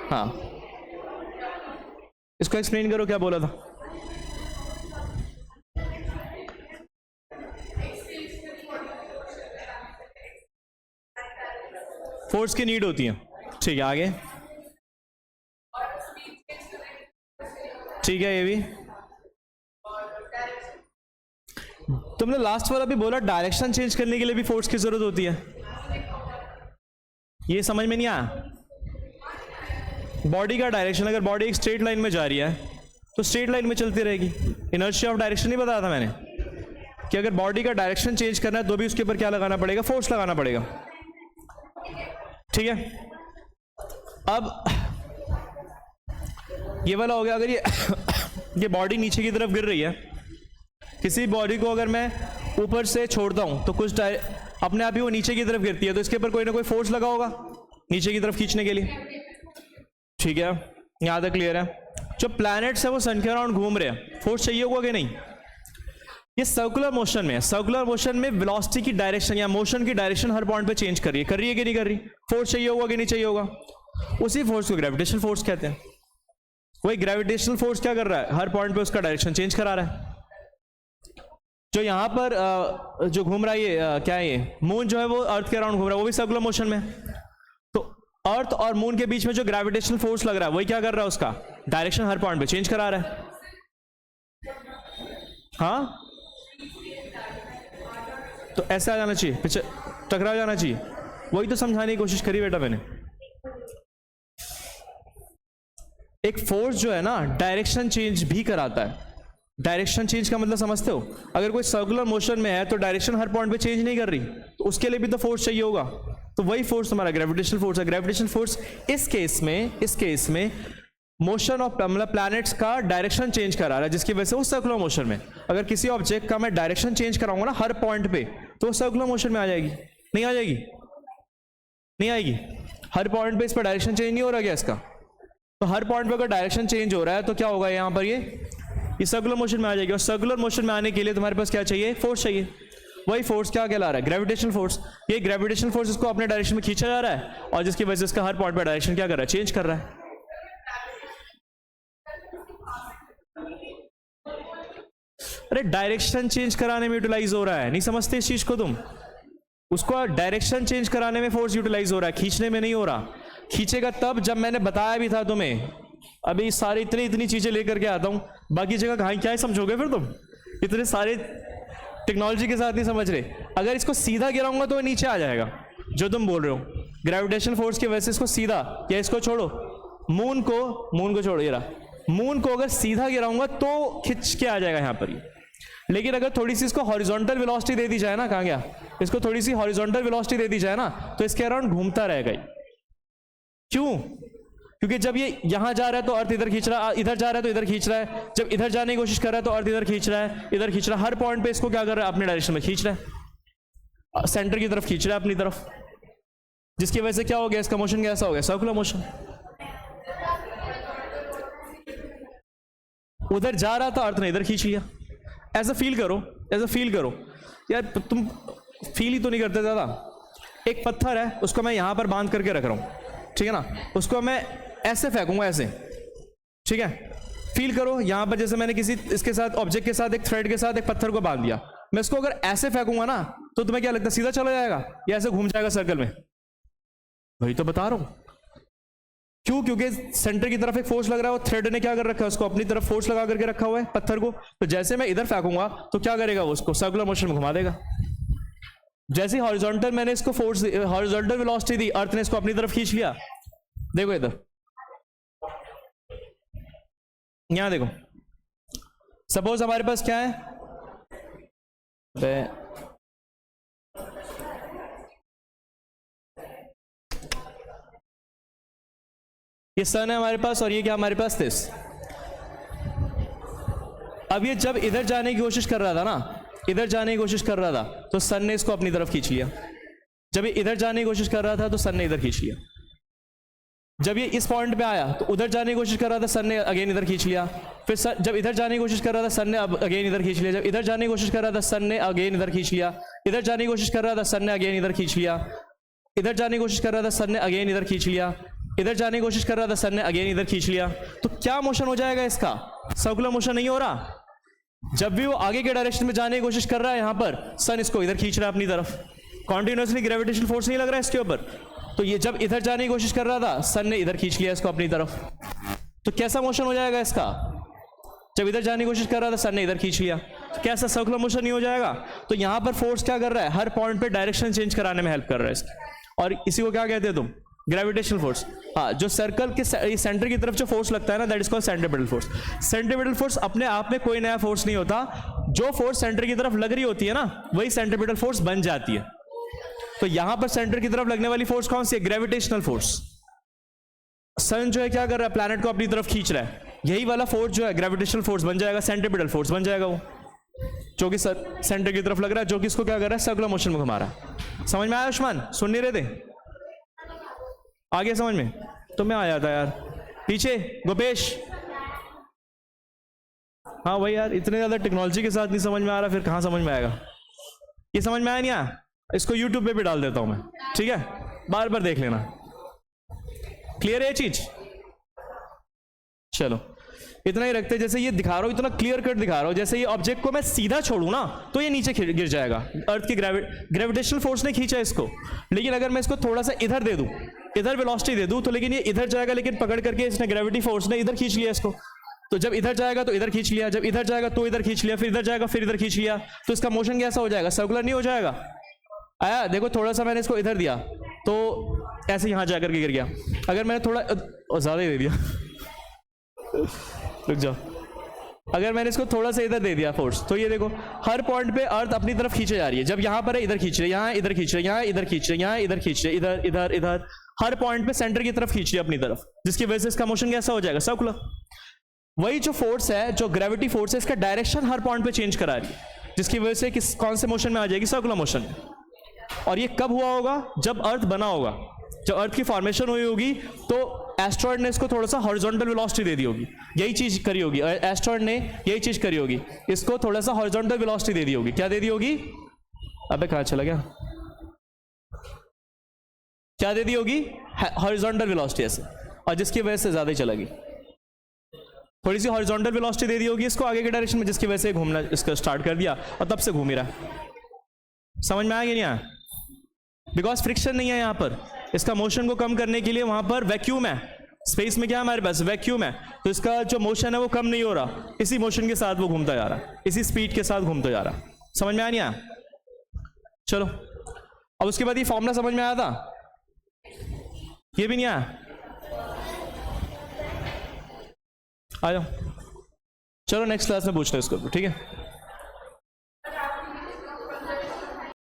S1: हाँ, इसको एक्सप्लेन करो, क्या बोला था? फोर्स की नीड होती है, ठीक है। आगे, ठीक है। ये भी तुमने लास्ट वाला भी बोला, डायरेक्शन चेंज करने के लिए भी फोर्स की जरूरत होती है। ये समझ में नहीं आया? बॉडी का डायरेक्शन, अगर बॉडी एक स्ट्रेट लाइन में जा रही है तो स्ट्रेट लाइन में चलती रहेगी। इनर्शिया ऑफ डायरेक्शन नहीं बताया था मैंने कि अगर बॉडी का डायरेक्शन चेंज करना है तो भी उसके ऊपर क्या लगाना पड़ेगा? फोर्स लगाना पड़ेगा, ठीक है। अब ये वाला हो गया। अगर ये बॉडी नीचे की तरफ गिर रही है, किसी बॉडी को अगर मैं ऊपर से छोड़ता हूं तो कुछ अपने आप ही वो नीचे की तरफ गिरती है, तो इसके ऊपर कोई ना कोई फोर्स लगा होगा नीचे की तरफ खींचने के लिए, ठीक है। यहां तक क्लियर है? जो प्लैनेट्स है वो सन के अराउंड घूम रहे हैं, फोर्स चाहिए होगा कि नहीं? ये सर्कुलर मोशन में है, सर्कुलर मोशन में वेलोसिटी की डायरेक्शन या मोशन की डायरेक्शन हर पॉइंट पे चेंज कर रही है कि नहीं कर रही? फोर्स चाहिए होगा कि नहीं चाहिए होगा? उसी फोर्स को ग्रेविटेशनल फोर्स कहते हैं। वही ग्रेविटेशनल फोर्स क्या कर रहा है? हर पॉइंट पे उसका डायरेक्शन चेंज करा रहा है। जो यहाँ पर जो घूम रहा है, ये क्या है? ये मून जो है वो अर्थ के अराउंड घूम रहा है, वो भी सर्कुलर मोशन में। तो अर्थ और मून के बीच में जो ग्रेविटेशनल फोर्स लग रहा है वही क्या कर रहा है? उसका डायरेक्शन हर पॉइंट पे चेंज करा रहा है। हाँ, तो ऐसा आ जाना चाहिए, पीछे टकरा जाना चाहिए। वही तो समझाने की कोशिश करी बेटा मैंने। एक फोर्स जो है ना, डायरेक्शन चेंज भी कराता है। डायरेक्शन चेंज का मतलब समझते हो? अगर कोई सर्कुलर मोशन में है तो डायरेक्शन हर पॉइंट पे चेंज नहीं कर रही, तो उसके लिए भी तो फोर्स चाहिए होगा। तो वही फोर्स हमारा ग्रेविटेशनल फोर्स है। ग्रेविटेशनल फोर्स इस केस में मोशन ऑफ मतलब प्लैनेट्स का डायरेक्शन चेंज करा रहा है, जिसकी वजह से वो सर्कुलर मोशन में। अगर किसी ऑब्जेक्ट का मैं डायरेक्शन चेंज कराऊंगा ना हर पॉइंट पे, तो वो सर्कुलर मोशन में आ जाएगी। नहीं आ जाएगी? नहीं आएगी। हर पॉइंट पे इस पर डायरेक्शन चेंज नहीं हो रहा क्या इसका? तो हर पॉइंट पे अगर डायरेक्शन चेंज हो रहा है तो क्या होगा यहाँ पर? ये सर्कुलर मोशन में आ जाएगी। और सर्कुलर मोशन में आने के लिए तुम्हारे पास क्या चाहिए? फोर्स चाहिए। वही फोर्स क्या कहला रहा है? Gravitational force. ये ग्रेविटेशनल फोर्स इसको अपने डायरेक्शन में खींचा जा रहा है और जिसकी वजह से इसका हर पॉइंट पे डायरेक्शन क्या कर रहा है? चेंज कर रहा है। अरे डायरेक्शन चेंज कराने में यूटिलाइज हो रहा है, नहीं समझते इस चीज को तुम? उसको डायरेक्शन चेंज कराने में फोर्स यूटिलाइज हो रहा है, खींचने में नहीं हो रहा। खींचेगा तब जब मैंने बताया भी था तुम्हें। अभी सारी इतनी चीजें लेकर के आता हूं, बाकी जगह कहाँ क्या ही समझोगे फिर तुम? इतने सारे टेक्नोलॉजी के साथ नहीं समझ रहे। अगर इसको सीधा गिराऊंगा तो नीचे आ जाएगा, जो तुम बोल रहे हो। ग्रेविटेशनल फोर्स की वजह से इसको सीधा, या इसको छोड़ो, मून को छोड़ो, ये रहा। मून को अगर सीधा गिराऊंगा तो खिंच के आ जाएगा यहाँ पर ही। लेकिन अगर थोड़ी सी इसको हॉरिजॉन्टल वेलोसिटी दे दी जाए ना, कहाँ गया? इसको थोड़ी सी हॉरिजॉन्टल वेलोसिटी दे दी जाए ना, तो इसके अराउंड घूमता रहेगा। क्यों? क्योंकि जब ये यहां जा रहा है तो अर्थ इधर खींच रहा है, इधर जा रहा है तो इधर खींच रहा है, जब इधर जाने की कोशिश कर रहा है तो अर्थ इधर खींच रहा है, इधर खींच रहा है। हर पॉइंट पे इसको क्या कर रहा है? अपने डायरेक्शन में खींच रहा है, सेंटर की तरफ खींच रहा है अपनी तरफ, जिसकी वजह से क्या हो गया? इसका मोशन कैसा हो गया? Circular motion. उधर जा रहा था, अर्थ ने इधर खींच लिया। ऐसा फील करो यार, तुम फील ही तो नहीं करते ज्यादा। एक पत्थर है, उसको मैं यहां पर बांध करके रख रहा हूं, ठीक है ना? उसको मैं ऐसे फेंकूंगा, ऐसे, ठीक है? फील करो यहां पर, जैसे मैंने किसी इसके साथ ऑब्जेक्ट के साथ एक थ्रेड के साथ एक पत्थर को बांध दिया। मैं इसको अगर ऐसे फेंकूंगा ना, तो तुम्हें क्या लगता है? सीधा चला जाएगा या ऐसे घूम जाएगा सर्कल में? वही तो बता रहा हूं। क्यों? क्योंकि सेंटर की तरफ एक फोर्स लग रहा है, वो थ्रेड ने क्या कर रखा है? उसको अपनी तरफ फोर्स लगा करके रखा हुआ है पत्थर को। तो जैसे मैं इधर फेंकूंगा तो क्या करेगा? वो उसको सर्कुलर मोशन में घुमा देगा। जैसे हॉरिजॉन्टल मैंने इसको फोर्स, हॉरिजॉन्टल वेलोसिटी दी, अर्थ ने इसको अपनी तरफ खींच लिया। देखो इधर, यहां देखो, सपोज हमारे पास क्या है? ये सन है हमारे पास और ये क्या हमारे पास? दिस। अब ये जब इधर जाने की कोशिश कर रहा था ना, इधर जाने की कोशिश कर रहा था तो सन ने इसको अपनी तरफ खींच लिया। जब ये इधर जाने की कोशिश कर रहा था तो सन ने इधर खींच लिया। जब ये इस पॉइंट पे आया तो उधर जाने की कोशिश कर रहा था, सन ने अगेन इधर खींच लिया। फिर जब इधर जाने की कोशिश कर रहा था सन ने अगेन इधर खींच लिया। जब इधर जाने की कोशिश कर रहा था सन ने अगेन इधर खींच लिया। इधर जाने की कोशिश कर रहा था सन ने अगेन इधर खींच लिया। इधर जाने की कोशिश कर रहा था सन ने अगेन इधर खींच लिया। इधर जाने की कोशिश कर रहा था सन ने अगेन इधर खींच लिया। तो क्या मोशन हो जाएगा इसका? सर्कुलर मोशन नहीं हो रहा। जब भी वो आगे के डायरेक्शन में जाने की कोशिश कर रहा है, यहां पर सन इसको इधर खींच रहा है अपनी तरफ। कॉन्टिन्यूसली ग्रेविटेशनल फोर्स नहीं लग रहा है इसके ऊपर। तो ये जब इधर जाने की कोशिश कर रहा था सन ने इधर खींच लिया इसको अपनी तरफ। तो कैसा मोशन हो जाएगा इसका? जब इधर जाने की कोशिश कर रहा था सन ने इधर खींच लिया। तो कैसा सर्कुलर मोशन नहीं हो जाएगा? तो यहां पर फोर्स क्या कर रहा है? हर पॉइंट पे डायरेक्शन चेंज कराने में हेल्प कर रहा है इसकी। और इसी को क्या कहते हो तुम? Gravitational force. हाँ, जो सर्कल के सेंटर की तरफ जो फोर्स लगता है ना, that is called centripetal force. Centripetal force अपने आप में कोई नया फोर्स नहीं होता। जो फोर्स सेंटर की तरफ लग रही होती है ना, वही सेंट्रीपिटल फोर्स बन जाती है। तो यहां पर सेंटर की तरफ लगने वाली फोर्स कौन सी है? Gravitational force. सन जो है क्या कर रहा है? प्लैनेट को अपनी तरफ खींच रहा है। यही वाला फोर्स जो है ग्रेविटेशनल फोर्स बन जाएगा, सेंट्रीपिटल फोर्स बन जाएगा वो, जो कि सेंटर की तरफ लग रहा है, जो कि इसको क्या कर रहा है? सर्कुलर मोशन में घुमा रहा है। समझ में आया आयुष्मान? सुन नहीं रहे थे? आगे समझ में? तो मैं आ जाता यार पीछे। गोपेश, हाँ भाई यार, इतने ज्यादा टेक्नोलॉजी के साथ नहीं समझ में आ रहा, फिर कहाँ समझ में आएगा? ये समझ में आया नहीं आया? इसको यूट्यूब पे भी डाल देता हूं मैं, ठीक है? बार बार देख लेना। क्लियर है ये चीज? चलो इतना ही रखते। जैसे ये दिखा रहा हूं, इतना क्लियर कट दिखा रहा हूं। जैसे ये ऑब्जेक्ट को मैं सीधा छोड़ू ना तो ये नीचे गिर जाएगा। अर्थ की ग्रेविटेशनल फोर्स ने खींचा इसको। लेकिन अगर मैं इसको थोड़ा सा इधर दे दूं, इधर वेलोसिटी दे दूं, तो लेकिन ये इधर जाएगा, लेकिन पकड़ करके इसने ग्रेविटी फोर्स ने इधर खींच लिया इसको। तो जब इधर जाएगा तो इधर खींच लिया, जब इधर जाएगा तो इधर खींच लिया, फिर इधर जाएगा फिर इधर खींच लिया। तो इसका मोशन कैसा हो जाएगा? सर्कुलर नहीं हो जाएगा। आया? देखो थोड़ा सा मैंने इसको इधर दिया तो ऐसे यहां जाकर के गिर गया। अगर मैंने थोड़ा ज्यादा ही दे दिया रुक जाओ, अगर मैंने इसको थोड़ा सा इधर दे दिया फोर्स, तो ये देखो हर पॉइंट पे अर्थ अपनी तरफ खींचे जा रही है। जब यहां पर है इधर खींच रहे, यहां इधर खींच रहे, यहां इधर खींच रहे, यहां इधर खींच रहे, इधर इधर इधर, हर पॉइंट पे सेंटर की तरफ खींच रही है अपनी तरफ, जिसकी वजह से इसका मोशन कैसा हो जाएगा? सर्कुलर। वही जो फोर्स है, जो ग्रेविटी फोर्स है, इसका डायरेक्शन हर पॉइंट पे चेंज करा रही है, जिसकी वजह से कौन से मोशन में आ जाएगी? Circular motion. और ये कब हुआ होगा? जब अर्थ बना होगा, जब अर्थ की फॉर्मेशन हुई होगी, तो एस्ट्रॉयड ने इसको थोड़ा सा हॉरिजॉन्टल वेलोसिटी दे दी होगी। यही चीज करी होगी एस्ट्रॉयड ने, यही चीज करी होगी, इसको थोड़ा सा हॉरिजॉन्टल वेलोसिटी दे दी होगी। क्या दे दी होगी? अबे कहां चला गया? क्या दे दी होगी? हॉरिजॉन्टल वेलोसिटी ऐसे, और जिसकी वजह से ज्यादा ही चला गई। थोड़ी सी हॉरिजॉन्टल वेलोसिटी दे दी होगी इसको आगे के डायरेक्शन में, जिसकी वजह से घूमना इसका स्टार्ट कर दिया और तब से घूम ही रहा। समझ में आ गया नहीं आया? बिकॉज फ्रिक्शन नहीं है यहां पर। इसका मोशन को कम करने के लिए वहां पर वैक्यूम है। स्पेस में क्या है हमारे पास? वैक्यूम है। तो इसका जो मोशन है वो कम नहीं हो रहा, इसी मोशन के साथ वो घूमता जा रहा है, इसी स्पीड के साथ घूमता जा रहा है। समझ में आया नहीं आया? चलो अब उसके बाद ये फॉर्मूला समझ में आया था? ये भी नहीं आया? आ जाओ, चलो नेक्स्ट क्लास में पूछते हैं इसको, ठीक है?